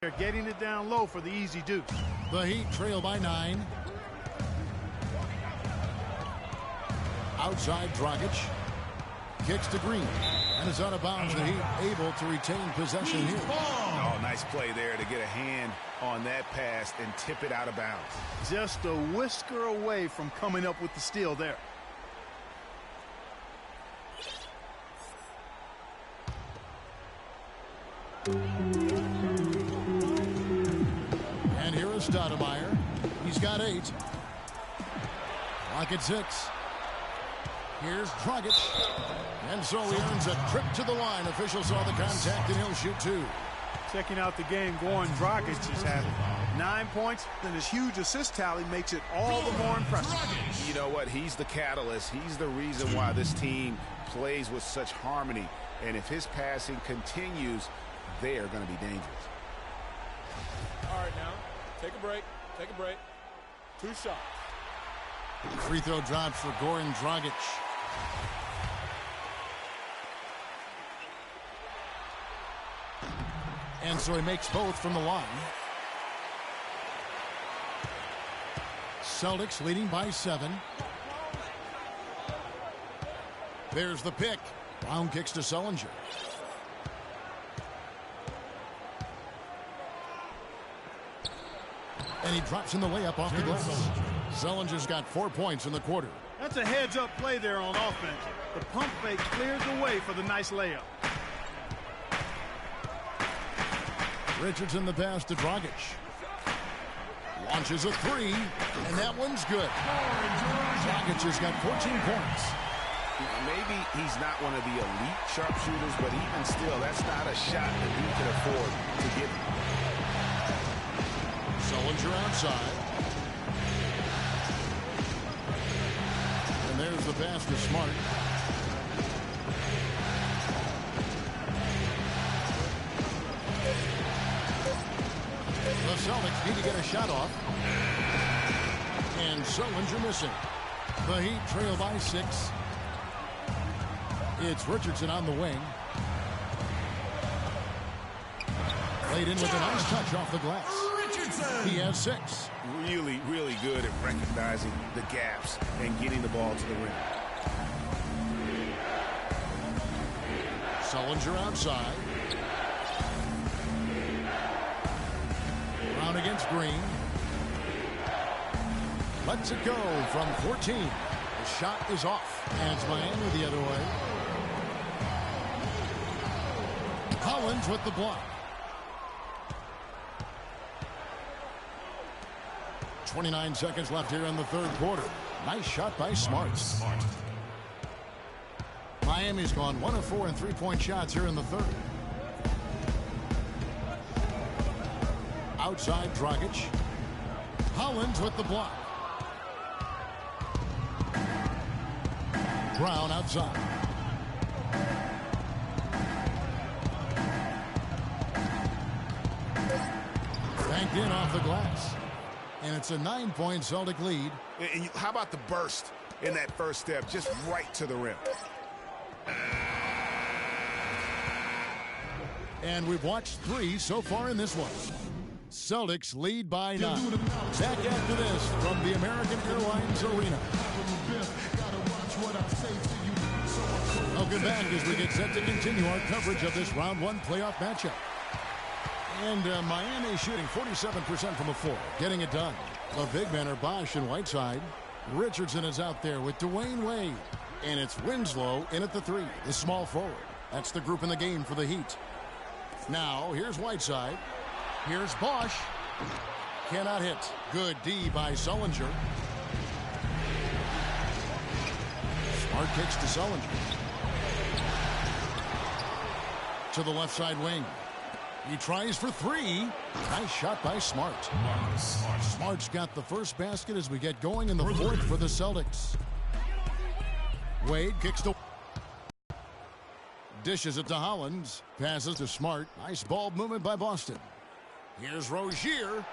They're getting it down low for the easy deuce. The Heat trail by 9. Outside, Dragic. Kicks to Green. And is out of bounds. The Heat able to retain possession here. Oh, nice play there to get a hand on that pass and tip it out of bounds. Just a whisker away from coming up with the steal there. And here is Stoudemire. He's got 8. Clock at 6. Here's Dragic. And so he earns a trip to the line. Officials saw the contact, and he'll shoot 2. Checking out the game, Goran Dragic is having 9 points, and his huge assist tally makes it all the more impressive. You know what? He's the catalyst. He's the reason why this team plays with such harmony. And if his passing continues, they are going to be dangerous. All right, now, take a break. Take a break. 2 shots. Free throw drops for Goran Dragic. And so he makes both from the line. Celtics leading by 7. There's the pick. Brown kicks to Sullinger. And he drops in the layup off the glass. Sullinger's got 4 points in the quarter. That's a heads-up play there on offense. The pump fake clears the way for the nice layup. Richardson the pass to Dragic. Launches a 3, and that one's good. Dragic has got 14 points. Maybe he's not one of the elite sharpshooters, but even still, that's not a shot that he can afford to give him. Sullinger outside. And there's the pass to Smart. The Celtics need to get a shot off. And Sullinger missing. The Heat trail by 6. It's Richardson on the wing. Laid in with a nice touch off the glass. Richardson. He has 6. Really, really good at recognizing the gaps and getting the ball to the rim. Sullinger outside. Brown against Green. Lets it go from 14. The shot is off. And it's Miami the other way. Collins with the block. 29 seconds left here in the third quarter. Nice shot by Smart. Miami's gone 1 of 4 in three-point shots here in the third. Outside Dragic. Collins with the block. Brown outside. Banked in off the glass. And it's a 9-point Celtic lead. And how about the burst in that first step, just right to the rim. And we've watched 3 so far in this one. Celtics lead by 9. Back after this from the American Airlines Arena. Welcome back as we get set to continue our coverage of this round 1 playoff matchup. And Miami shooting 47% from the floor, getting it done. The big men are Bosch and Whiteside. Richardson is out there with Dwayne Wade. And it's Winslow in at the 3, the small forward. That's the group in the game for the Heat. Now, here's Whiteside. Here's Bosch. Cannot hit. Good D by Sullinger. Smart kicks to Sullinger. To the left side wing. He tries for 3. Nice shot by Smart. Smart's got the first basket as we get going in the fourth for the Celtics. Wade kicks to... Dishes it to Hollins. Passes to Smart. Nice ball movement by Boston. Here's Rozier.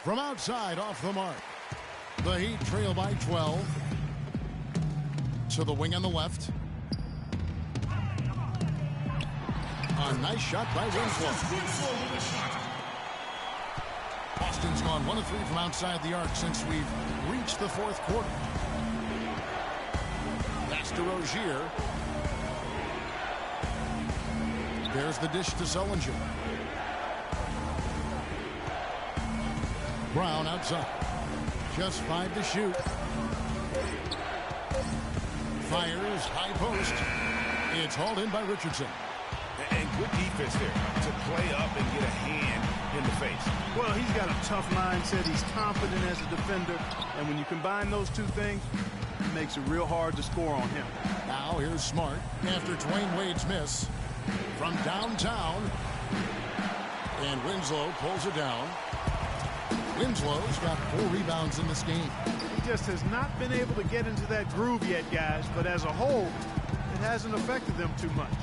From outside off the mark. The Heat trail by 12. To the wing on the left. A nice shot by Winslow. Boston's gone 1 of 3 from outside the arc since we've reached the fourth quarter. Pass to Rozier. There's the dish to Sullinger. Brown outside. Just 5 to shoot. Fires high post. It's hauled in by Richardson. And good defense there to play up and get a hand in the face. Well, he's got a tough mindset. He's confident as a defender. And when you combine those two things, it makes it real hard to score on him. Now here's Smart after Dwayne Wade's miss from downtown. And Winslow pulls it down. Winslow's got 4 rebounds in this game. He just has not been able to get into that groove yet, guys. But as a whole, it hasn't affected them too much.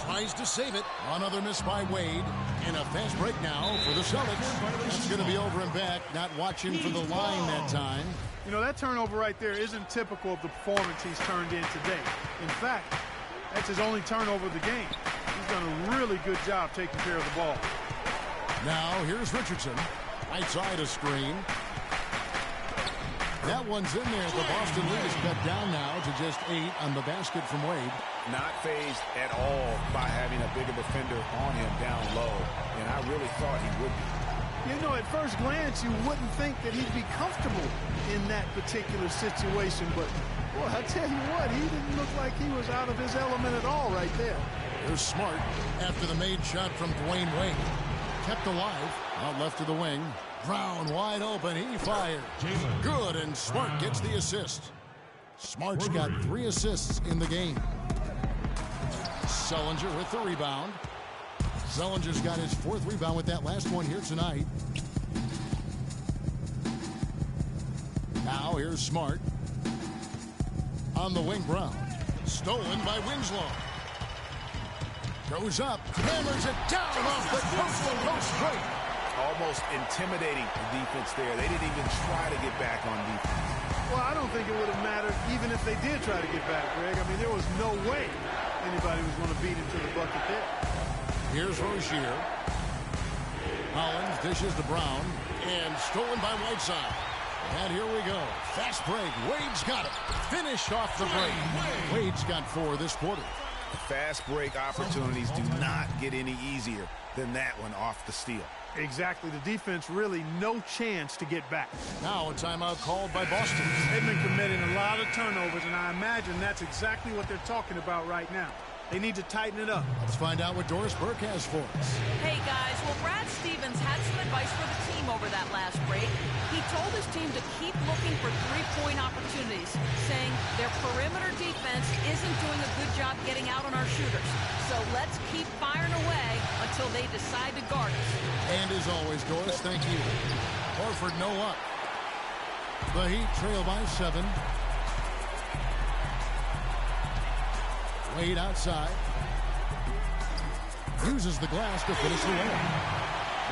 Tries to save it. Another miss by Wade. And a fast break now for the Celtics. That's going to be over and back. Not watching for the line that time. You know, that turnover right there isn't typical of the performance he's turned in today. In fact, that's his only turnover of the game. He's done a really good job taking care of the ball. Now here's Richardson. Right side a screen. That one's in there. The Boston lead is cut down now to just 8 on the basket from Wade. Not phased at all by having a bigger defender on him down low. And I really thought he would be. You know, at first glance, you wouldn't think that he'd be comfortable in that particular situation. But, boy, I tell you what, he didn't look like he was out of his element at all right there. Here's Smart after the made shot from Dwayne Wade. Kept alive. Out left to the wing. Brown wide open. He fired. Good, and Smart gets the assist. Smart's got 3 assists in the game. Sullinger with the rebound. Sullinger's got his 4th rebound with that last one here tonight. Now here's Smart. On the wing, Brown. Stolen by Winslow. Goes up, hammers it down off the coast-to-coast break. almost intimidating the defense there. They didn't even try to get back on defense. Well, I don't think it would have mattered even if they did try to get back, Greg. I mean, there was no way anybody was going to beat him to the bucket there. Here's Rozier. Hollins dishes to Brown, and stolen by Whiteside. And here we go. Fast break. Wade's got it. Finish off the break. Wade's got 4 this quarter. Fast break opportunities do not get any easier than that one off the steal. Exactly. The defense really no chance to get back. Now a timeout called by Boston. They've been committing a lot of turnovers, and I imagine that's exactly what they're talking about right now. They need to tighten it up. Let's find out what Doris Burke has for us. Hey, guys. Well, Brad Stevens had some advice for the team over that last break. He told his team to keep looking for three-point opportunities, saying their perimeter defense isn't doing a good job getting out on our shooters. So let's keep firing away until they decide to guard us. And as always, Doris, thank you. Horford no up. The Heat trail by 7. Wade outside. Uses the glass to finish the way.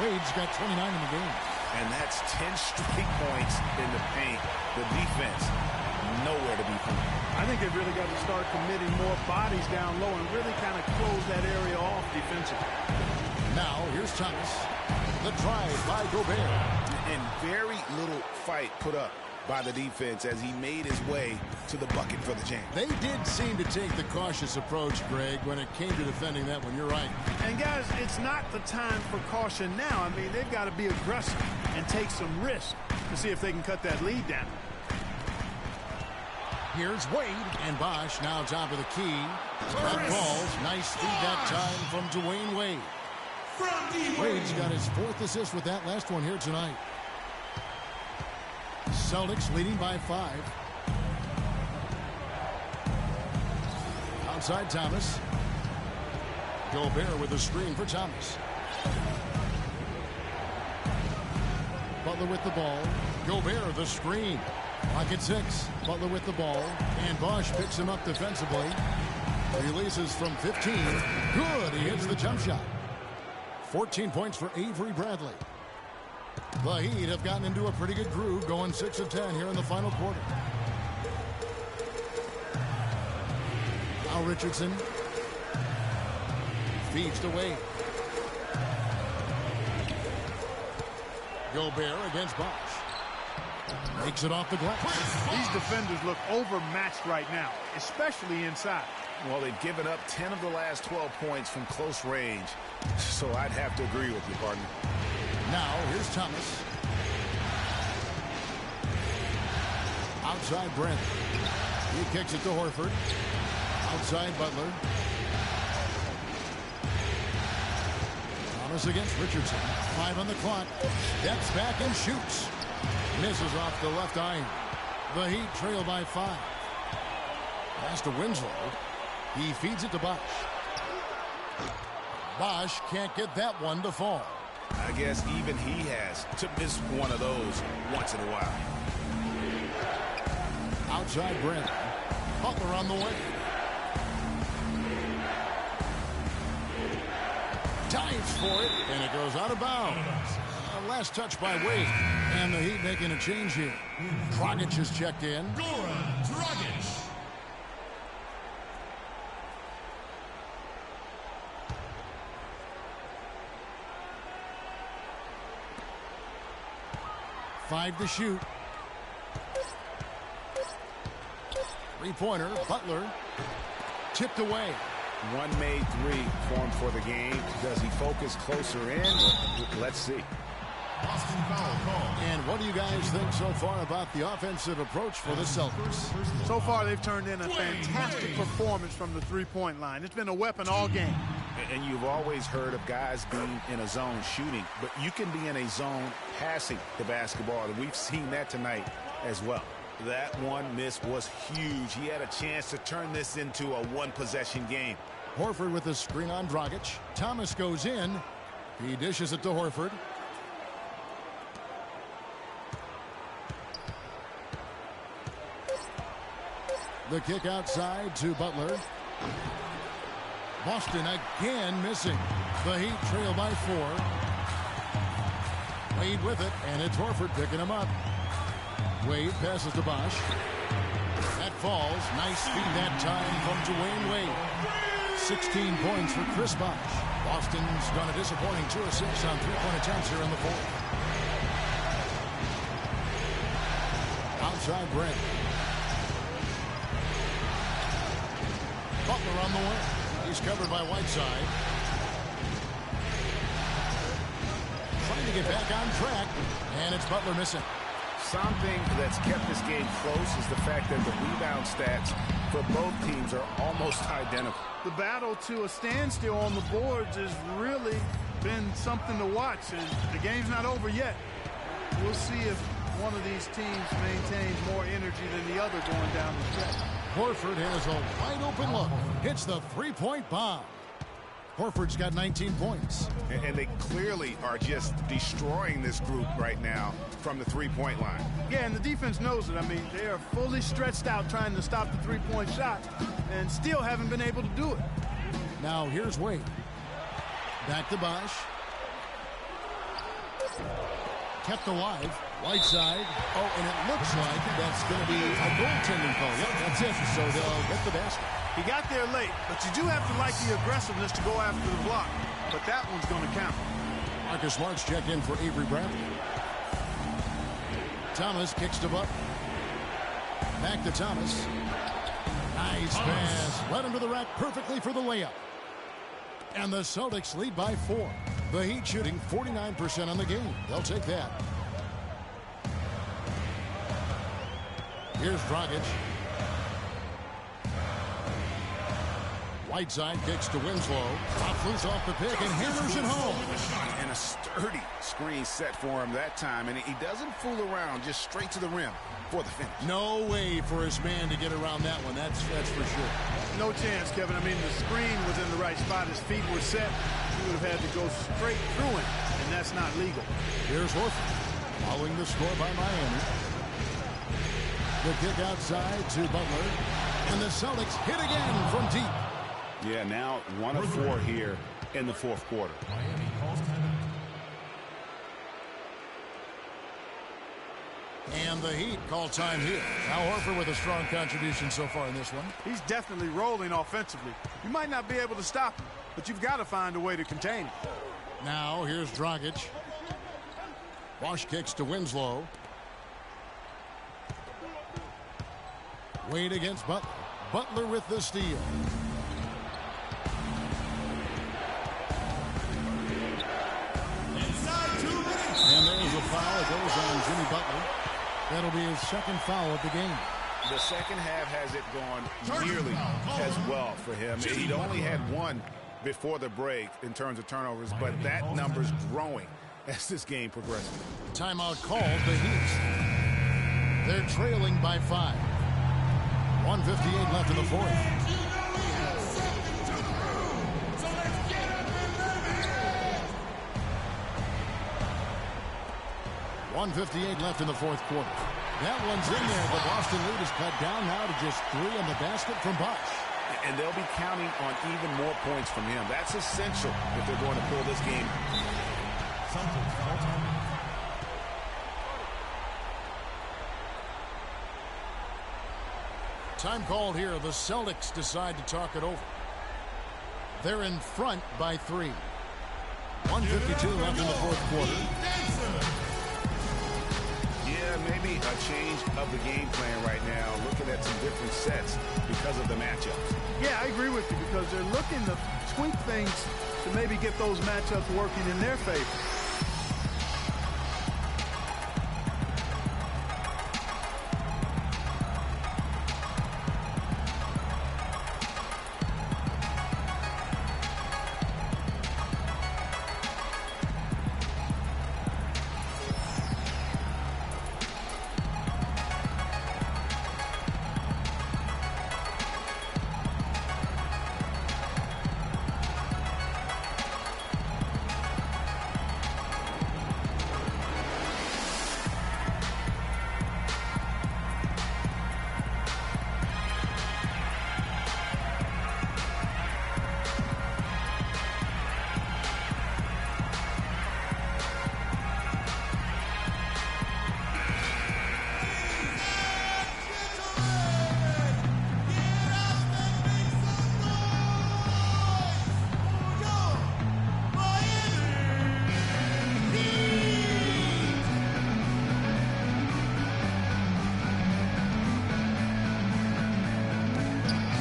Wade's got 29 in the game. And that's 10 straight points in the paint. The defense, nowhere to be found. I think they've really got to start committing more bodies down low and really kind of close that area off defensively. Now, here's Thomas. The drive by Gobert. And very little fight put up by the defense as he made his way to the bucket for the jam. They did seem to take the cautious approach, Greg, when it came to defending that one. You're right. And, guys, it's not the time for caution now. I mean, they've got to be aggressive and take some risk to see if they can cut that lead down. Here's Wade, and Bosch now top of the key. That falls. Nice feed that time from Dwayne Wade. Wade's got his 4th assist with that last one here tonight. Celtics leading by 5. Outside Thomas. Gobert with a screen for Thomas. Butler with the ball. Gobert the screen. Pocket 6. Butler with the ball. And Bosch picks him up defensively. Releases from 15. Good. He hits the jump shot. 14 points for Avery Bradley. The Heat have gotten into a pretty good groove, going 6 of 10 here in the final quarter. Now Richardson feeds to Wade. Gobert against Bosch. Makes it off the glass. These defenders look overmatched right now, especially inside. Well, they've given up 10 of the last 12 points from close range, so I'd have to agree with you, partner. Now, here's Thomas. Outside Brent. He kicks it to Horford. Outside Butler. Thomas against Richardson. 5 on the clock. Steps back and shoots. Misses off the left iron. The Heat trail by 5. Pass to Winslow. He feeds it to Bosch. Bosch can't get that one to fall. I guess even he has to miss one of those once in a while. Outside Brent. Butler on the way. Dives for it, and it goes out of bounds. Last touch by Wade. And the Heat making a change here. Dragic is checked in. Goran Dragic. Five to shoot. 3-pointer. Butler tipped away. One made 3 for him for the game. Does he focus closer in? Let's see. Boston foul call. And what do you guys think so far about the offensive approach for the Celtics? So far, they've turned in a fantastic performance from the three-point line. It's been a weapon all game. And you've always heard of guys being in a zone shooting, but you can be in a zone passing the basketball, and we've seen that tonight as well. That one miss was huge. He had a chance to turn this into a one-possession game. Horford with the screen on Dragic. Thomas goes in. He dishes it to Horford. The kick outside to Butler. Boston again missing. The Heat trail by 4. Wade with it, and it's Horford picking him up. Wade passes to Bosch. That falls. Nice feed that time from Dwayne Wade. 16 points for Chris Bosch. Boston's done a disappointing 2 of 6 on three-point attempts here in the fourth. Outside Brent. Butler on the wing. He's covered by Whiteside. Trying to get back on track, and it's Butler missing. Something that's kept this game close is the fact that the rebound stats for both teams are almost identical. The battle to a standstill on the boards has really been something to watch, and the game's not over yet. We'll see if one of these teams maintains more energy than the other going down the stretch. Horford has a wide open look. Hits the three-point bomb. Horford's got 19 points. And they clearly are just destroying this group right now from the three-point line. Yeah, and the defense knows it. I mean, they are fully stretched out trying to stop the three-point shot and still haven't been able to do it. Now here's Wade. Back to Bosch. Kept alive. Whiteside. Oh, and it looks like that's going to be a goaltending call. Yep, that's it. So they'll get the basket. He got there late, but you do have to like the aggressiveness to go after the block. But that one's going to count. Marcus Smart's checked in for Avery Bradley. Thomas kicks to Butler. Back to Thomas. Nice pass. Led him to the rack perfectly for the layup. And the Celtics lead by 4. The Heat shooting 49% on the game. They'll take that. Here's Dragic. Whiteside kicks to Winslow. Pops loose off the pick and hammers it home. And a sturdy screen set for him that time. And he doesn't fool around, just straight to the rim for the finish. No way for his man to get around that one. That's for sure. No chance, Kevin. I mean, the screen was in the right spot. His feet were set. He would have had to go straight through it, and that's not legal. Here's Horford. Following the score by Miami. The kick outside to Butler. And the Celtics hit again from deep. Yeah, now 1 of 4 here in the fourth quarter. Miami calls timeout. And the Heat call time here. Al Horford with a strong contribution so far in this one. He's definitely rolling offensively. You might not be able to stop him, but you've got to find a way to contain him. Now here's Dragic. Bosch kicks to Winslow. Wade against Butler. Butler with the steal. And there's a foul. It goes on Jimmy Butler. That'll be his second foul of the game. The second half has it gone nearly as well for him. He'd only had 1 before the break in terms of turnovers, but that number's growing as this game progresses. Timeout called the Heat. They're trailing by 5. 1:58 left in the fourth. 1:58 left in the fourth quarter. That one's in there. The Boston lead is cut down now to just 3 on the basket from Bosch. And they'll be counting on even more points from him. That's essential if they're going to pull this game. Celtics foul time. Time called here. The Celtics decide to talk it over. They're in front by 3. 1:52 left in the fourth quarter. Yeah, maybe a change of the game plan right now, looking at some different sets because of the matchups. Yeah, I agree with you because they're looking to tweak things to maybe get those matchups working in their favor.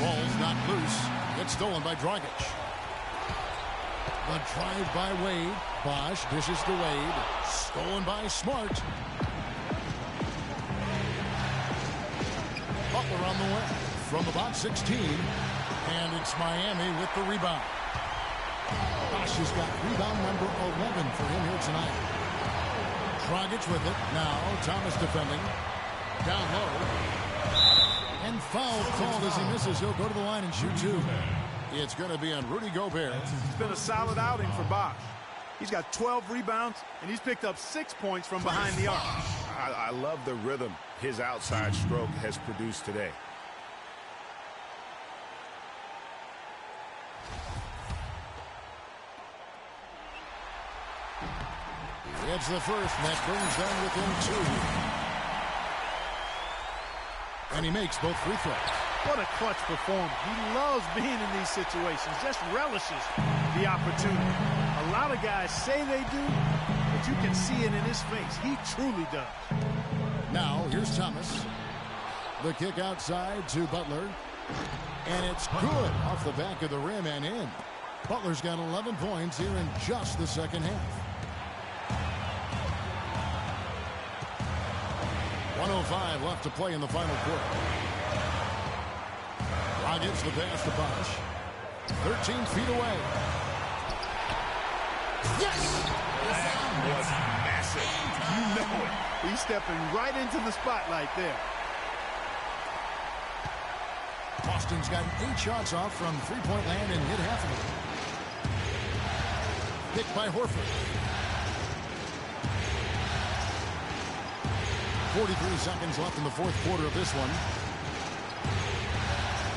Ball's not loose. It's stolen by Dragic. The drive by Wade. Bosch dishes to Wade. Stolen by Smart. Butler on the way from about 16. And it's Miami with the rebound. Bosch has got rebound number 11 for him here tonight. Dragic with it. Now Thomas defending. Down low. And foul called as he misses. He'll go to the line and shoot two. It's going to be on Rudy Gobert. It's been a solid outing for Bosch. He's got 12 rebounds, and he's picked up 6 points from behind the arc. I love the rhythm his outside stroke has produced today. It's the first, and that brings them within 2. And he makes both free throws. What a clutch performance. He loves being in these situations, just relishes the opportunity. A lot of guys say they do, but you can see it in his face. He truly does. Now, here's Thomas. The kick outside to Butler. And it's good off the back of the rim and in. Butler's got 11 points here in just the second half. 1:05 left to play in the final quarter. Dragic the pass to Bosch. 13 feet away. Yes! That was massive. You know it. He's stepping right into the spotlight there. Boston's got 8 shots off from three-point land and hit half of it. Picked by Horford. 43 seconds left in the fourth quarter of this one.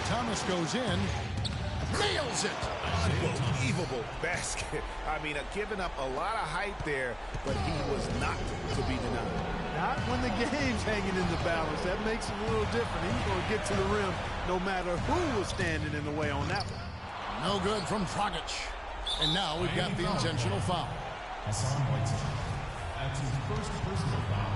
Thomas goes in. Nails it. Unbelievable basket. I mean, giving up a lot of height there, but he was not to be denied. Not when the game's hanging in the balance. That makes it a little different. He's going to get to the rim no matter who was standing in the way on that one. No good from Dragic. And now we've got the intentional foul. That's his first personal foul.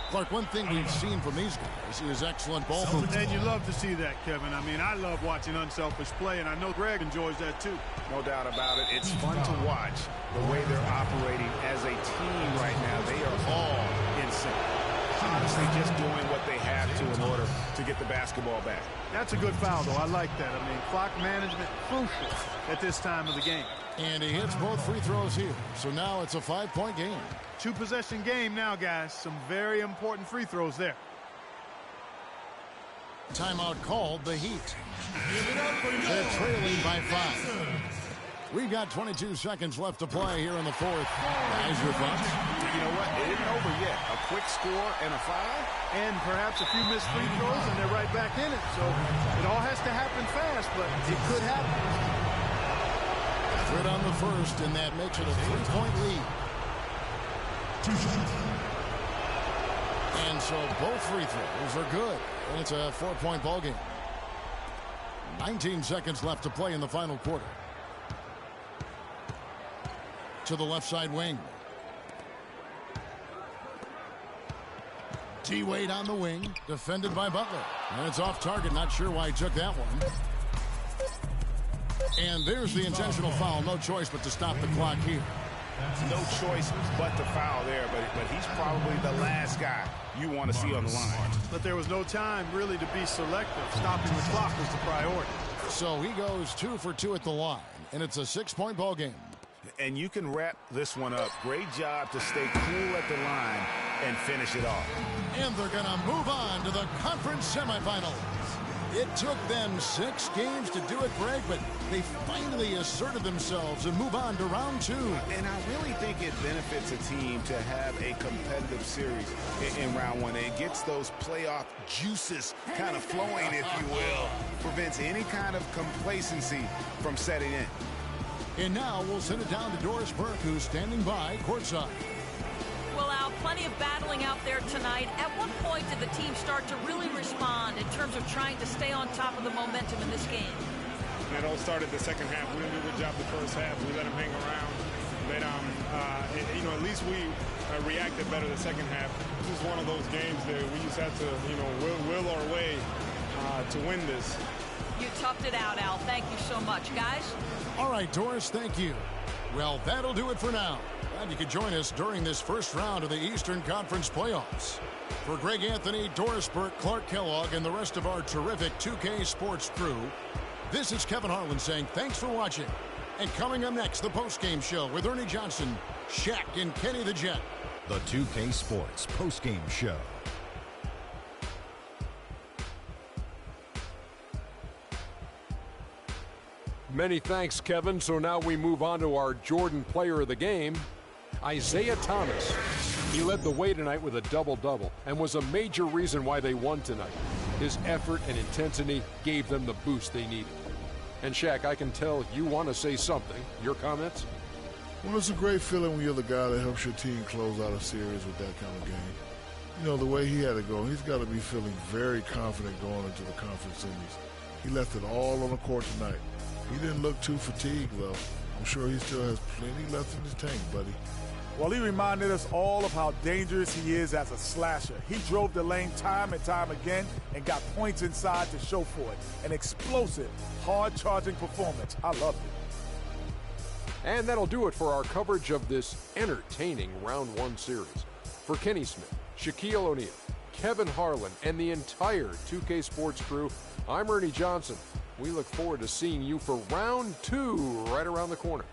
Clark, one thing we've seen from these guys is excellent ball movement. And you love to see that, Kevin. I mean, I love watching unselfish play, and I know Greg enjoys that too. No doubt about it. It's fun to watch the way they're operating as a team right now. They are all in sync. Honestly, just doing what they have to in order to get the basketball back. That's a good foul, though. I like that. I mean, clock management, crucial at this time of the game. And he hits both free throws here. So now it's a 5-point game. 2-possession game now, guys. Some very important free throws there. Timeout called, the Heat. They're trailing by 5. We've got 22 seconds left to play here in the fourth. Guys, your thoughts? You know what? It isn't over yet. A quick score and a foul. And perhaps a few missed free throws, and they're right back in it. So it all has to happen fast, but it could happen. Good on the first, and that makes it a 3-point lead. And so both free throws are good. And it's a 4-point ball game. 19 seconds left to play in the final quarter. To the left side wing. T-Wade on the wing. Defended by Butler. And it's off target. Not sure why he took that one. And there's the intentional foul. No choice but to stop the clock here. No choice but to foul there, but he's probably the last guy you want to see on the line. But there was no time really to be selective. Stopping the clock was the priority. So he goes 2 for 2 at the line, and it's a 6-point ball game. And you can wrap this one up. Great job to stay cool at the line and finish it off. And they're going to move on to the conference semifinals. It took them 6 games to do it, Greg, but they finally asserted themselves and move on to round 2. And I really think it benefits a team to have a competitive series in round 1. It gets those playoff juices kind of flowing, if you will. Prevents any kind of complacency from setting in. And now we'll send it down to Doris Burke, who's standing by courtside. Well, Al, plenty of battling out there tonight. At what point did the team start to really respond in terms of trying to stay on top of the momentum in this game? It all started the second half. We didn't do a good job the first half. We let them hang around. But, at least we reacted better the second half. This is one of those games that we just had to, will our way to win this. You toughed it out, Al. Thank you so much, guys. All right, Doris, thank you. Well, that'll do it for now. And you can join us during this first round of the Eastern Conference playoffs. For Greg Anthony, Doris Burke, Clark Kellogg, and the rest of our terrific 2K Sports crew, this is Kevin Harlan saying thanks for watching. And coming up next, the postgame show with Ernie Johnson, Shaq, and Kenny the Jet. The 2K Sports postgame show. Many thanks, Kevin. So now we move on to our Jordan player of the game, Isaiah Thomas. He led the way tonight with a double-double and was a major reason why they won tonight. His effort and intensity gave them the boost they needed. And Shaq, I can tell you want to say something. Your comments? Well, it's a great feeling when you're the guy that helps your team close out a series with that kind of game. You know, the way he had to go, he's got to be feeling very confident going into the conference semis. He left it all on the court tonight. He didn't look too fatigued, though. I'm sure he still has plenty left in his tank, buddy. Well, he reminded us all of how dangerous he is as a slasher. He drove the lane time and time again and got points inside to show for it. An explosive, hard-charging performance. I loved it. And that'll do it for our coverage of this entertaining Round 1 series. For Kenny Smith, Shaquille O'Neal, Kevin Harlan, and the entire 2K Sports crew, I'm Ernie Johnson. We look forward to seeing you for Round 2 right around the corner.